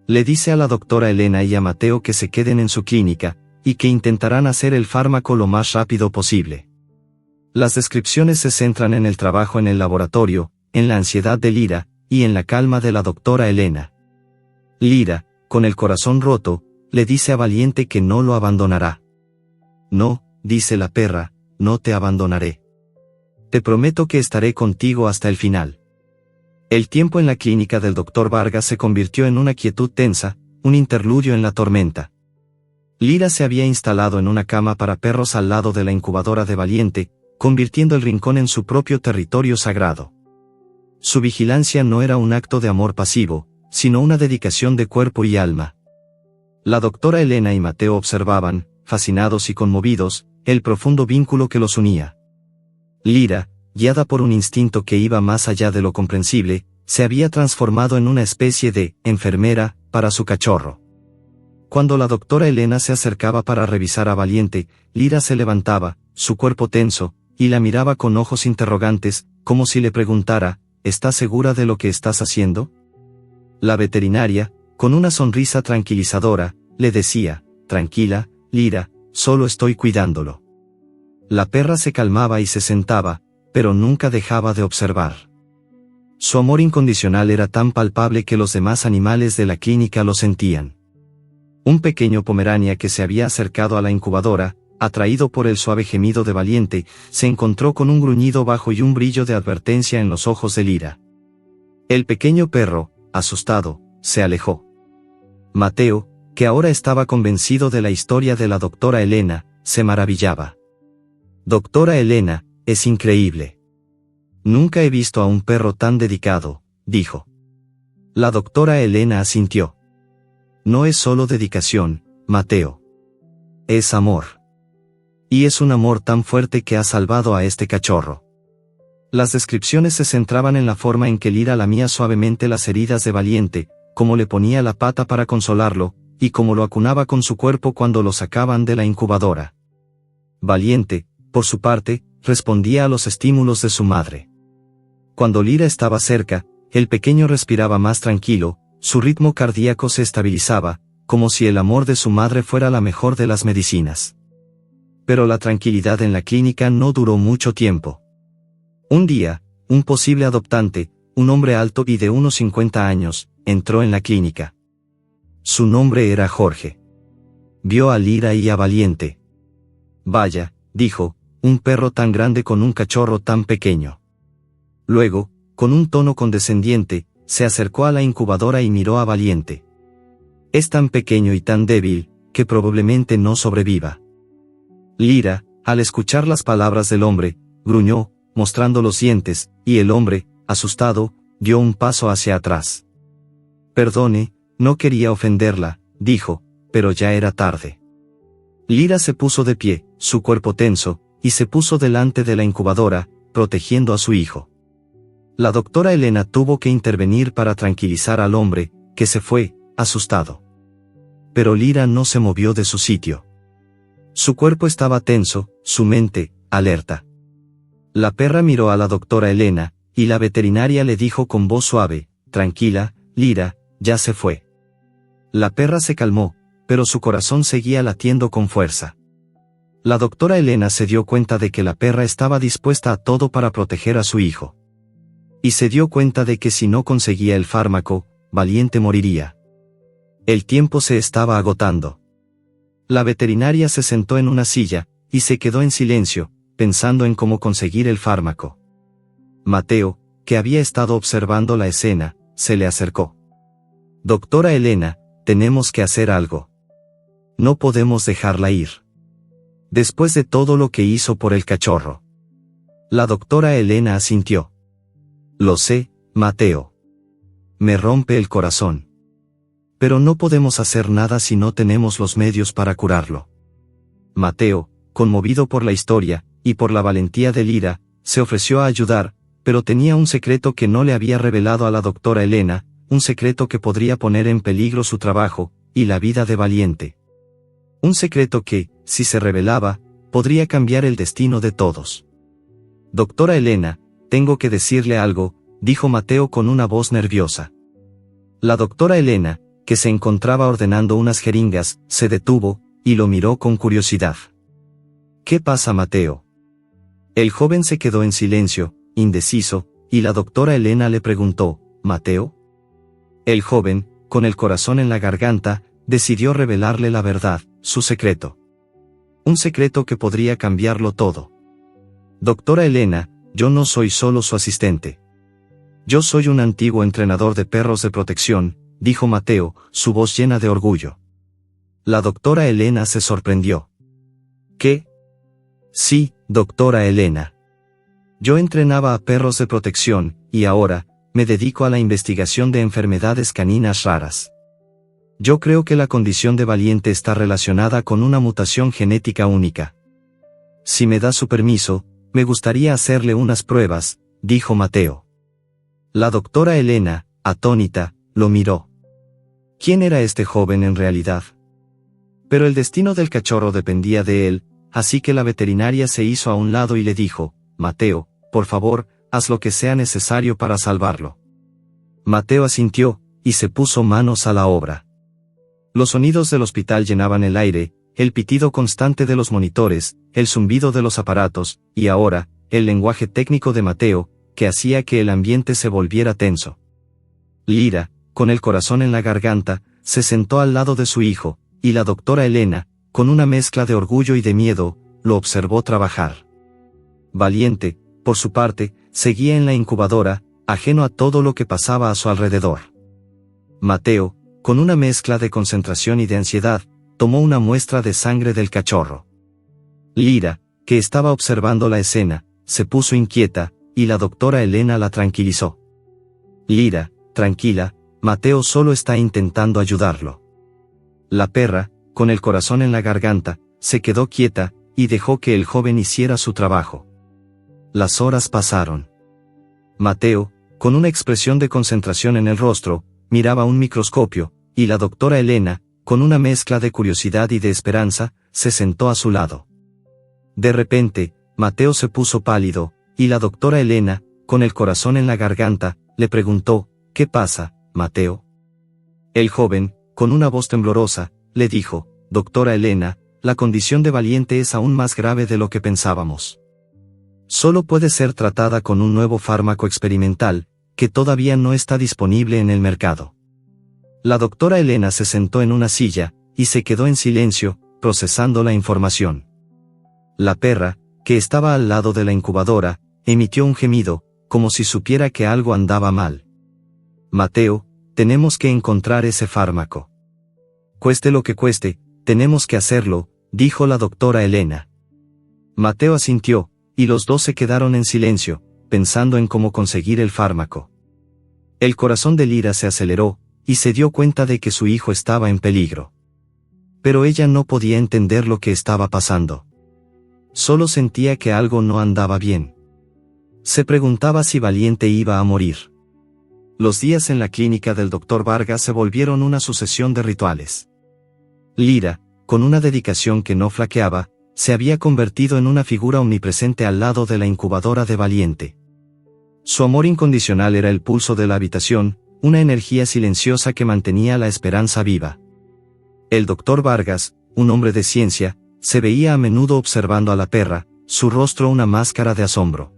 [SPEAKER 1] Le dice a la doctora Elena y a Mateo que se queden en su clínica, y que intentarán hacer el fármaco lo más rápido posible. Las descripciones se centran en el trabajo en el laboratorio, en la ansiedad de Lyra, y en la calma de la doctora Helena. Lyra, con el corazón roto, le dice a Valiente que no lo abandonará. No, dice la perra, no te abandonaré. Te prometo que estaré contigo hasta el final. El tiempo en la clínica del Dr. Vargas se convirtió en una quietud tensa, un interludio en la tormenta. Lyra se había instalado en una cama para perros al lado de la incubadora de Valiente, convirtiendo el rincón en su propio territorio sagrado. Su vigilancia no era un acto de amor pasivo, sino una dedicación de cuerpo y alma. La doctora Helena y Mateo observaban, fascinados y conmovidos, el profundo vínculo que los unía. Lyra, guiada por un instinto que iba más allá de lo comprensible, se había transformado en una especie de enfermera para su cachorro. Cuando la doctora Helena se acercaba para revisar a Valiente, Lyra se levantaba, su cuerpo tenso, y la miraba con ojos interrogantes, como si le preguntara, ¿estás segura de lo que estás haciendo? La veterinaria, con una sonrisa tranquilizadora, le decía, tranquila, Lyra, solo estoy cuidándolo. La perra se calmaba y se sentaba, pero nunca dejaba de observar. Su amor incondicional era tan palpable que los demás animales de la clínica lo sentían. Un pequeño pomerania que se había acercado a la incubadora, atraído por el suave gemido de Valiente, se encontró con un gruñido bajo y un brillo de advertencia en los ojos de Lyra. El pequeño perro, asustado, se alejó. Mateo, que ahora estaba convencido de la historia de la doctora Helena, se maravillaba. Doctora Helena, es increíble. Nunca he visto a un perro tan dedicado, dijo. La doctora Helena asintió. No es solo dedicación, Mateo. Es amor. Y es un amor tan fuerte que ha salvado a este cachorro. Las descripciones se centraban en la forma en que Lyra lamía suavemente las heridas de Valiente, cómo le ponía la pata para consolarlo, y cómo lo acunaba con su cuerpo cuando lo sacaban de la incubadora. Valiente, por su parte, respondía a los estímulos de su madre. Cuando Lyra estaba cerca, el pequeño respiraba más tranquilo, su ritmo cardíaco se estabilizaba, como si el amor de su madre fuera la mejor de las medicinas. Pero la tranquilidad en la clínica no duró mucho tiempo. Un día, un posible adoptante, un hombre alto y de unos 50 años, entró en la clínica. Su nombre era Jorge. Vio a Lyra y a Valiente. Vaya, dijo, un perro tan grande con un cachorro tan pequeño. Luego, con un tono condescendiente, se acercó a la incubadora y miró a Valiente. Es tan pequeño y tan débil, que probablemente no sobreviva. Lyra, al escuchar las palabras del hombre, gruñó, mostrando los dientes, y el hombre, asustado, dio un paso hacia atrás. Perdone, no quería ofenderla, dijo, pero ya era tarde. Lyra se puso de pie, su cuerpo tenso, y se puso delante de la incubadora, protegiendo a su hijo. La doctora Helena tuvo que intervenir para tranquilizar al hombre, que se fue, asustado. Pero Lyra no se movió de su sitio. Su cuerpo estaba tenso, su mente, alerta. La perra miró a la doctora Helena, y la veterinaria le dijo con voz suave, tranquila, Lyra, ya se fue. La perra se calmó, pero su corazón seguía latiendo con fuerza. La doctora Helena se dio cuenta de que la perra estaba dispuesta a todo para proteger a su hijo. Y se dio cuenta de que si no conseguía el fármaco, Valiente moriría. El tiempo se estaba agotando. La veterinaria se sentó en una silla, y se quedó en silencio, pensando en cómo conseguir el fármaco. Mateo, que había estado observando la escena, se le acercó. Doctora Helena, tenemos que hacer algo. No podemos dejarla ir. Después de todo lo que hizo por el cachorro. La doctora Helena asintió. Lo sé, Mateo. Me rompe el corazón. Pero no podemos hacer nada si no tenemos los medios para curarlo. Mateo, conmovido por la historia, y por la valentía de Lyra, se ofreció a ayudar, pero tenía un secreto que no le había revelado a la doctora Helena, un secreto que podría poner en peligro su trabajo, y la vida de Valiente. Un secreto que, si se revelaba, podría cambiar el destino de todos. Doctora Helena, tengo que decirle algo, dijo Mateo con una voz nerviosa. La doctora Helena, que se encontraba ordenando unas jeringas, se detuvo, y lo miró con curiosidad. ¿Qué pasa, Mateo? El joven se quedó en silencio, indeciso, y la doctora Elena le preguntó, ¿Mateo? El joven, con el corazón en la garganta, decidió revelarle la verdad, su secreto. Un secreto que podría cambiarlo todo. Doctora Elena, yo no soy solo su asistente. Yo soy un antiguo entrenador de perros de protección, dijo Mateo, su voz llena de orgullo. La doctora Elena se sorprendió. ¿Qué? Sí, doctora Elena. Yo entrenaba a perros de protección, y ahora, me dedico a la investigación de enfermedades caninas raras. Yo creo que la condición de Valiente está relacionada con una mutación genética única. Si me da su permiso, me gustaría hacerle unas pruebas, dijo Mateo. La doctora Elena, atónita, lo miró. ¿Quién era este joven en realidad? Pero el destino del cachorro dependía de él, así que la veterinaria se hizo a un lado y le dijo, Mateo, por favor, haz lo que sea necesario para salvarlo. Mateo asintió, y se puso manos a la obra. Los sonidos del hospital llenaban el aire, el pitido constante de los monitores, el zumbido de los aparatos, y ahora, el lenguaje técnico de Mateo, que hacía que el ambiente se volviera tenso. Lira, con el corazón en la garganta, se sentó al lado de su hijo, y la doctora Elena, con una mezcla de orgullo y de miedo, lo observó trabajar. Valiente, por su parte, seguía en la incubadora, ajeno a todo lo que pasaba a su alrededor. Mateo, con una mezcla de concentración y de ansiedad, tomó una muestra de sangre del cachorro. Lira, que estaba observando la escena, se puso inquieta, y la doctora Elena la tranquilizó. Lira, tranquila, Mateo solo está intentando ayudarlo. La perra, con el corazón en la garganta, se quedó quieta, y dejó que el joven hiciera su trabajo. Las horas pasaron. Mateo, con una expresión de concentración en el rostro, miraba un microscopio, y la doctora Elena, con una mezcla de curiosidad y de esperanza, se sentó a su lado. De repente, Mateo se puso pálido, y la doctora Elena, con el corazón en la garganta, le preguntó, ¿qué pasa, Mateo? El joven, con una voz temblorosa, le dijo, doctora Elena, la condición de Valiente es aún más grave de lo que pensábamos. Solo puede ser tratada con un nuevo fármaco experimental, que todavía no está disponible en el mercado. La doctora Elena se sentó en una silla, y se quedó en silencio, procesando la información. La perra, que estaba al lado de la incubadora, emitió un gemido, como si supiera que algo andaba mal. Mateo, tenemos que encontrar ese fármaco. Cueste lo que cueste, tenemos que hacerlo, dijo la doctora Elena. Mateo asintió, y los dos se quedaron en silencio, pensando en cómo conseguir el fármaco. El corazón de Lira se aceleró, y se dio cuenta de que su hijo estaba en peligro. Pero ella no podía entender lo que estaba pasando. Solo sentía que algo no andaba bien. Se preguntaba si Valiente iba a morir. Los días en la clínica del Dr. Vargas se volvieron una sucesión de rituales. Lira, con una dedicación que no flaqueaba, se había convertido en una figura omnipresente al lado de la incubadora de Valiente. Su amor incondicional era el pulso de la habitación, una energía silenciosa que mantenía la esperanza viva. El Dr. Vargas, un hombre de ciencia, se veía a menudo observando a la perra, su rostro una máscara de asombro.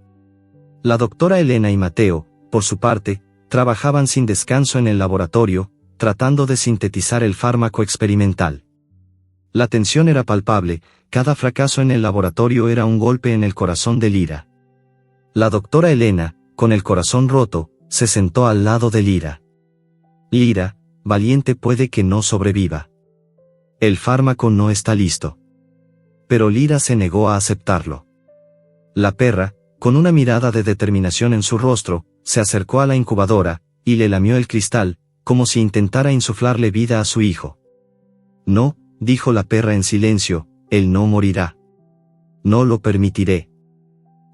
[SPEAKER 1] La doctora Elena y Mateo, por su parte, trabajaban sin descanso en el laboratorio, tratando de sintetizar el fármaco experimental. La tensión era palpable, cada fracaso en el laboratorio era un golpe en el corazón de Lira. La doctora Elena, con el corazón roto, se sentó al lado de Lira. Lira, Valiente puede que no sobreviva. El fármaco no está listo. Pero Lira se negó a aceptarlo. La perra, con una mirada de determinación en su rostro, se acercó a la incubadora, y le lamió el cristal, como si intentara insuflarle vida a su hijo. No, dijo la perra en silencio, él no morirá. No lo permitiré.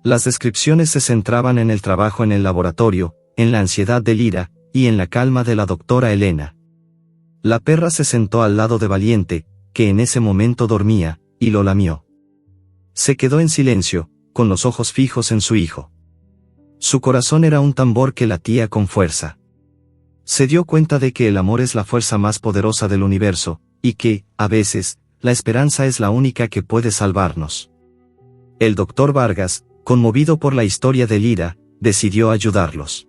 [SPEAKER 1] Las descripciones se centraban en el trabajo en el laboratorio, en la ansiedad de Lira, y en la calma de la doctora Elena. La perra se sentó al lado de Valiente, que en ese momento dormía, y lo lamió. Se quedó en silencio, con los ojos fijos en su hijo. Su corazón era un tambor que latía con fuerza. Se dio cuenta de que el amor es la fuerza más poderosa del universo, y que, a veces, la esperanza es la única que puede salvarnos. El Dr. Vargas, conmovido por la historia de Lira, decidió ayudarlos.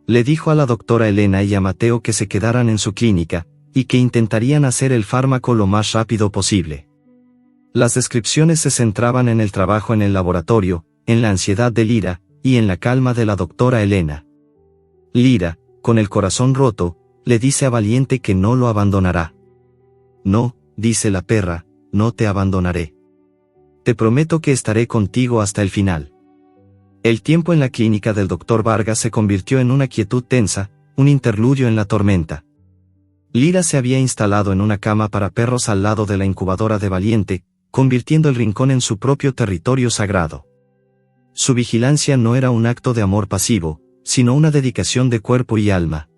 [SPEAKER 1] Le dijo a la doctora Elena y a Mateo que se quedaran en su clínica, y que intentarían hacer el fármaco lo más rápido posible. Las descripciones se centraban en el trabajo en el laboratorio, en la ansiedad de Lira, y en la calma de la doctora Elena. Lira, con el corazón roto, le dice a Valiente que no lo abandonará. No, dice la perra, no te abandonaré. Te prometo que estaré contigo hasta el final. El tiempo en la clínica del Dr. Vargas se convirtió en una quietud tensa, un interludio en la tormenta. Lira se había instalado en una cama para perros al lado de la incubadora de Valiente, convirtiendo el rincón en su propio territorio sagrado. Su vigilancia no era un acto de amor pasivo, sino una dedicación de cuerpo y alma.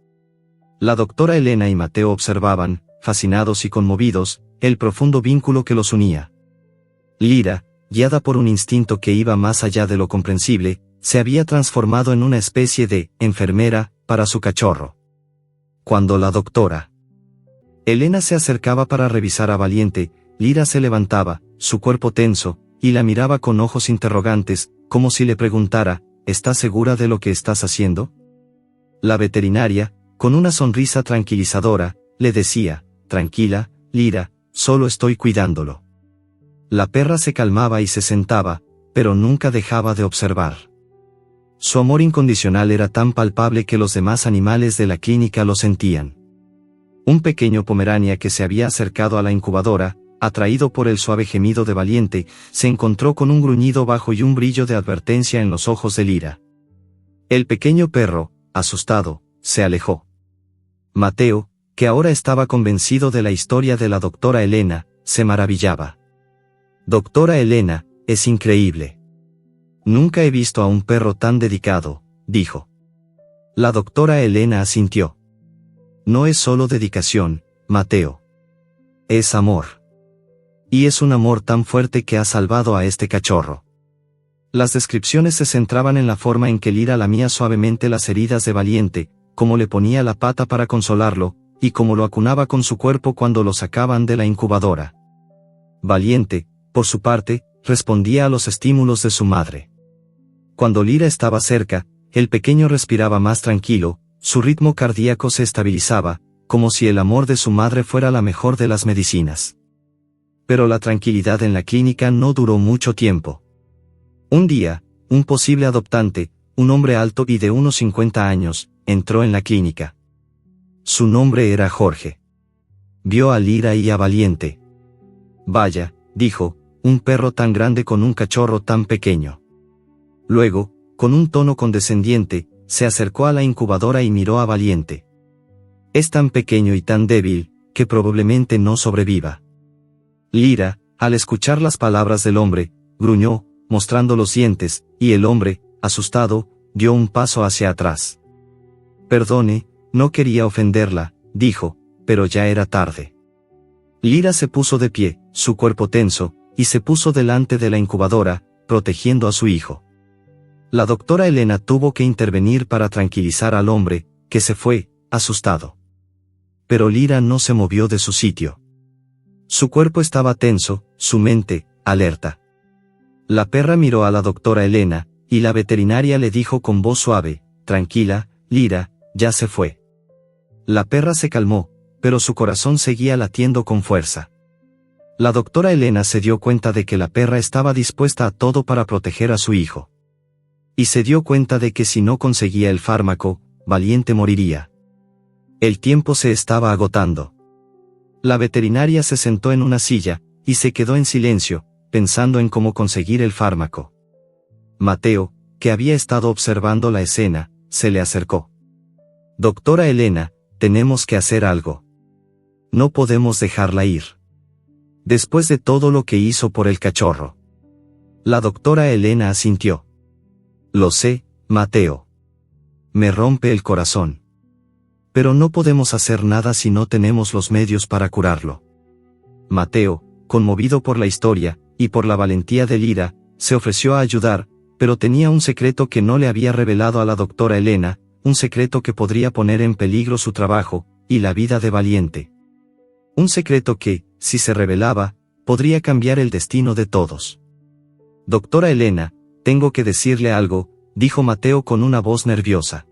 [SPEAKER 1] La doctora Elena y Mateo observaban, fascinados y conmovidos, el profundo vínculo que los unía. Lira, guiada por un instinto que iba más allá de lo comprensible, se había transformado en una especie de enfermera para su cachorro. Cuando la doctora Elena se acercaba para revisar a Valiente, Lira se levantaba, su cuerpo tenso, y la miraba con ojos interrogantes, como si le preguntara, ¿estás segura de lo que estás haciendo? La veterinaria, con una sonrisa tranquilizadora, le decía, tranquila, Lira, solo estoy cuidándolo. La perra se calmaba y se sentaba, pero nunca dejaba de observar. Su amor incondicional era tan palpable que los demás animales de la clínica lo sentían. Un pequeño pomerania que se había acercado a la incubadora, atraído por el suave gemido de Valiente, se encontró con un gruñido bajo y un brillo de advertencia en los ojos de Lira. El pequeño perro, asustado, se alejó. Mateo, que ahora estaba convencido de la historia de la doctora Elena, se maravillaba. Doctora Elena, es increíble. Nunca he visto a un perro tan dedicado, dijo. La doctora Elena asintió. No es solo dedicación, Mateo. Es amor. Y es un amor tan fuerte que ha salvado a este cachorro. Las descripciones se centraban en la forma en que Lira lamía suavemente las heridas de Valiente, cómo le ponía la pata para consolarlo, y cómo lo acunaba con su cuerpo cuando lo sacaban de la incubadora. Valiente, por su parte, respondía a los estímulos de su madre. Cuando Lira estaba cerca, el pequeño respiraba más tranquilo, su ritmo cardíaco se estabilizaba, como si el amor de su madre fuera la mejor de las medicinas. Pero la tranquilidad en la clínica no duró mucho tiempo. Un día, un posible adoptante, un hombre alto y de unos 50 años, entró en la clínica. Su nombre era Jorge. Vio a Lira y a Valiente. Vaya, dijo, un perro tan grande con un cachorro tan pequeño. Luego, con un tono condescendiente, se acercó a la incubadora y miró a Valiente. Es tan pequeño y tan débil, que probablemente no sobreviva. Lira, al escuchar las palabras del hombre, gruñó, mostrando los dientes, y el hombre, asustado, dio un paso hacia atrás. Perdone, no quería ofenderla, dijo, pero ya era tarde. Lira se puso de pie, su cuerpo tenso, y se puso delante de la incubadora, protegiendo a su hijo. La doctora Elena tuvo que intervenir para tranquilizar al hombre, que se fue, asustado. Pero Lira no se movió de su sitio. Su cuerpo estaba tenso, su mente, alerta. La perra miró a la doctora Elena, y la veterinaria le dijo con voz suave, tranquila, Lira, ya se fue. La perra se calmó, pero su corazón seguía latiendo con fuerza. La doctora Elena se dio cuenta de que la perra estaba dispuesta a todo para proteger a su hijo. Y se dio cuenta de que si no conseguía el fármaco, Valiente moriría. El tiempo se estaba agotando. La veterinaria se sentó en una silla, y se quedó en silencio, pensando en cómo conseguir el fármaco. Mateo, que había estado observando la escena, se le acercó. Doctora Elena, tenemos que hacer algo. No podemos dejarla ir. Después de todo lo que hizo por el cachorro. La doctora Elena asintió. Lo sé, Mateo. Me rompe el corazón. Pero no podemos hacer nada si no tenemos los medios para curarlo. Mateo, conmovido por la historia, y por la valentía de Lira, se ofreció a ayudar, pero tenía un secreto que no le había revelado a la doctora Elena, un secreto que podría poner en peligro su trabajo, y la vida de Valiente. Un secreto que, si se revelaba, podría cambiar el destino de todos. Doctora Elena, tengo que decirle algo, dijo Mateo con una voz nerviosa.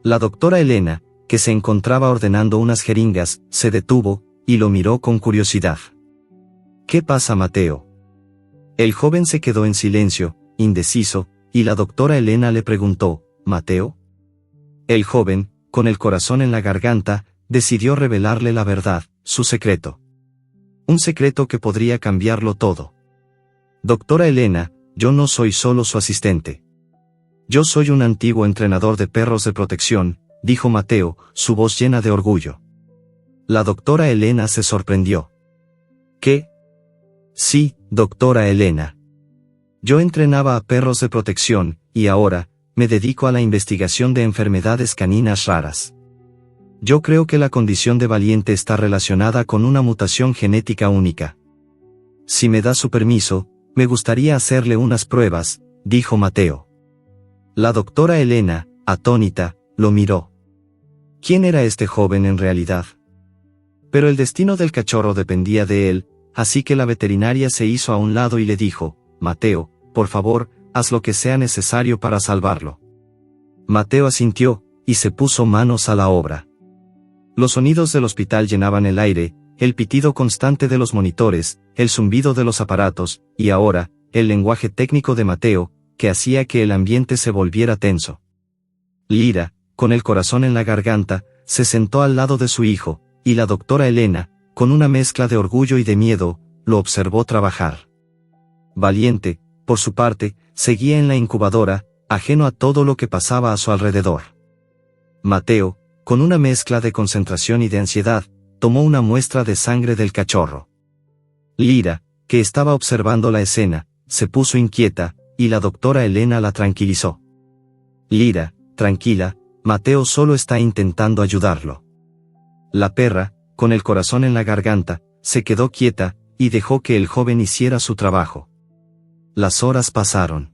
[SPEAKER 1] La doctora Elena, que se encontraba ordenando unas jeringas, se detuvo, y lo miró con curiosidad. ¿Qué pasa, Mateo? El joven se quedó en silencio, indeciso, y la doctora Elena le preguntó, ¿Mateo? El joven, con el corazón en la garganta, decidió revelarle la verdad, su secreto. Un secreto que podría cambiarlo todo. Doctora Elena, yo no soy solo su asistente. Yo soy un antiguo entrenador de perros de protección, dijo Mateo, su voz llena de orgullo. La doctora Elena se sorprendió. ¿Qué? Sí, doctora Elena. Yo entrenaba a perros de protección, y ahora, me dedico a la investigación de enfermedades caninas raras. Yo creo que la condición de Valiente está relacionada con una mutación genética única. Si me da su permiso, me gustaría hacerle unas pruebas, dijo Mateo. La doctora Elena, atónita, lo miró. ¿Quién era este joven en realidad? Pero el destino del cachorro dependía de él, así que la veterinaria se hizo a un lado y le dijo, Mateo, por favor, haz lo que sea necesario para salvarlo. Mateo asintió, y se puso manos a la obra. Los sonidos del hospital llenaban el aire, el pitido constante de los monitores, el zumbido de los aparatos, y ahora, el lenguaje técnico de Mateo, que hacía que el ambiente se volviera tenso. Lira, con el corazón en la garganta, se sentó al lado de su hijo, y la doctora Elena, con una mezcla de orgullo y de miedo, lo observó trabajar. Valiente, por su parte, seguía en la incubadora, ajeno a todo lo que pasaba a su alrededor. Mateo, con una mezcla de concentración y de ansiedad, tomó una muestra de sangre del cachorro. Lira, que estaba observando la escena, se puso inquieta, y la doctora Elena la tranquilizó. Lira, tranquila, Mateo solo está intentando ayudarlo. La perra, con el corazón en la garganta, se quedó quieta, y dejó que el joven hiciera su trabajo. Las horas pasaron.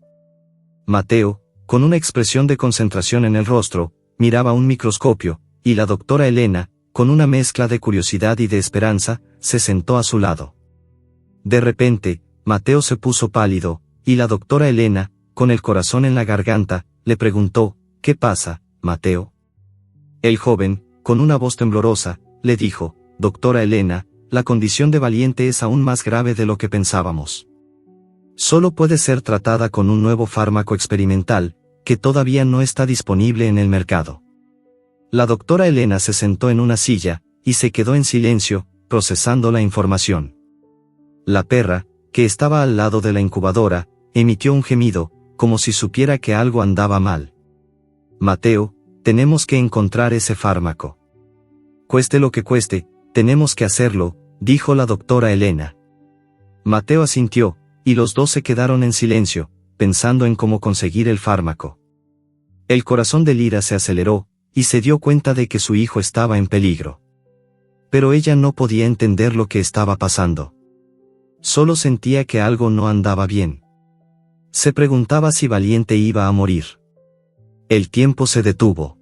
[SPEAKER 1] Mateo, con una expresión de concentración en el rostro, miraba un microscopio, y la doctora Elena, con una mezcla de curiosidad y de esperanza, se sentó a su lado. De repente, Mateo se puso pálido, y la doctora Elena, con el corazón en la garganta, le preguntó, ¿qué pasa, Mateo? El joven, con una voz temblorosa, le dijo, doctora Elena, la condición de Valiente es aún más grave de lo que pensábamos. Solo puede ser tratada con un nuevo fármaco experimental, que todavía no está disponible en el mercado. La doctora Elena se sentó en una silla, y se quedó en silencio, procesando la información. La perra, que estaba al lado de la incubadora, emitió un gemido, como si supiera que algo andaba mal. Mateo, tenemos que encontrar ese fármaco. Cueste lo que cueste, tenemos que hacerlo, dijo la doctora Elena. Mateo asintió, y los dos se quedaron en silencio, pensando en cómo conseguir el fármaco. El corazón de Lira se aceleró, y se dio cuenta de que su hijo estaba en peligro. Pero ella no podía entender lo que estaba pasando. Solo sentía que algo no andaba bien. Se preguntaba si Valiente iba a morir. El tiempo se detuvo.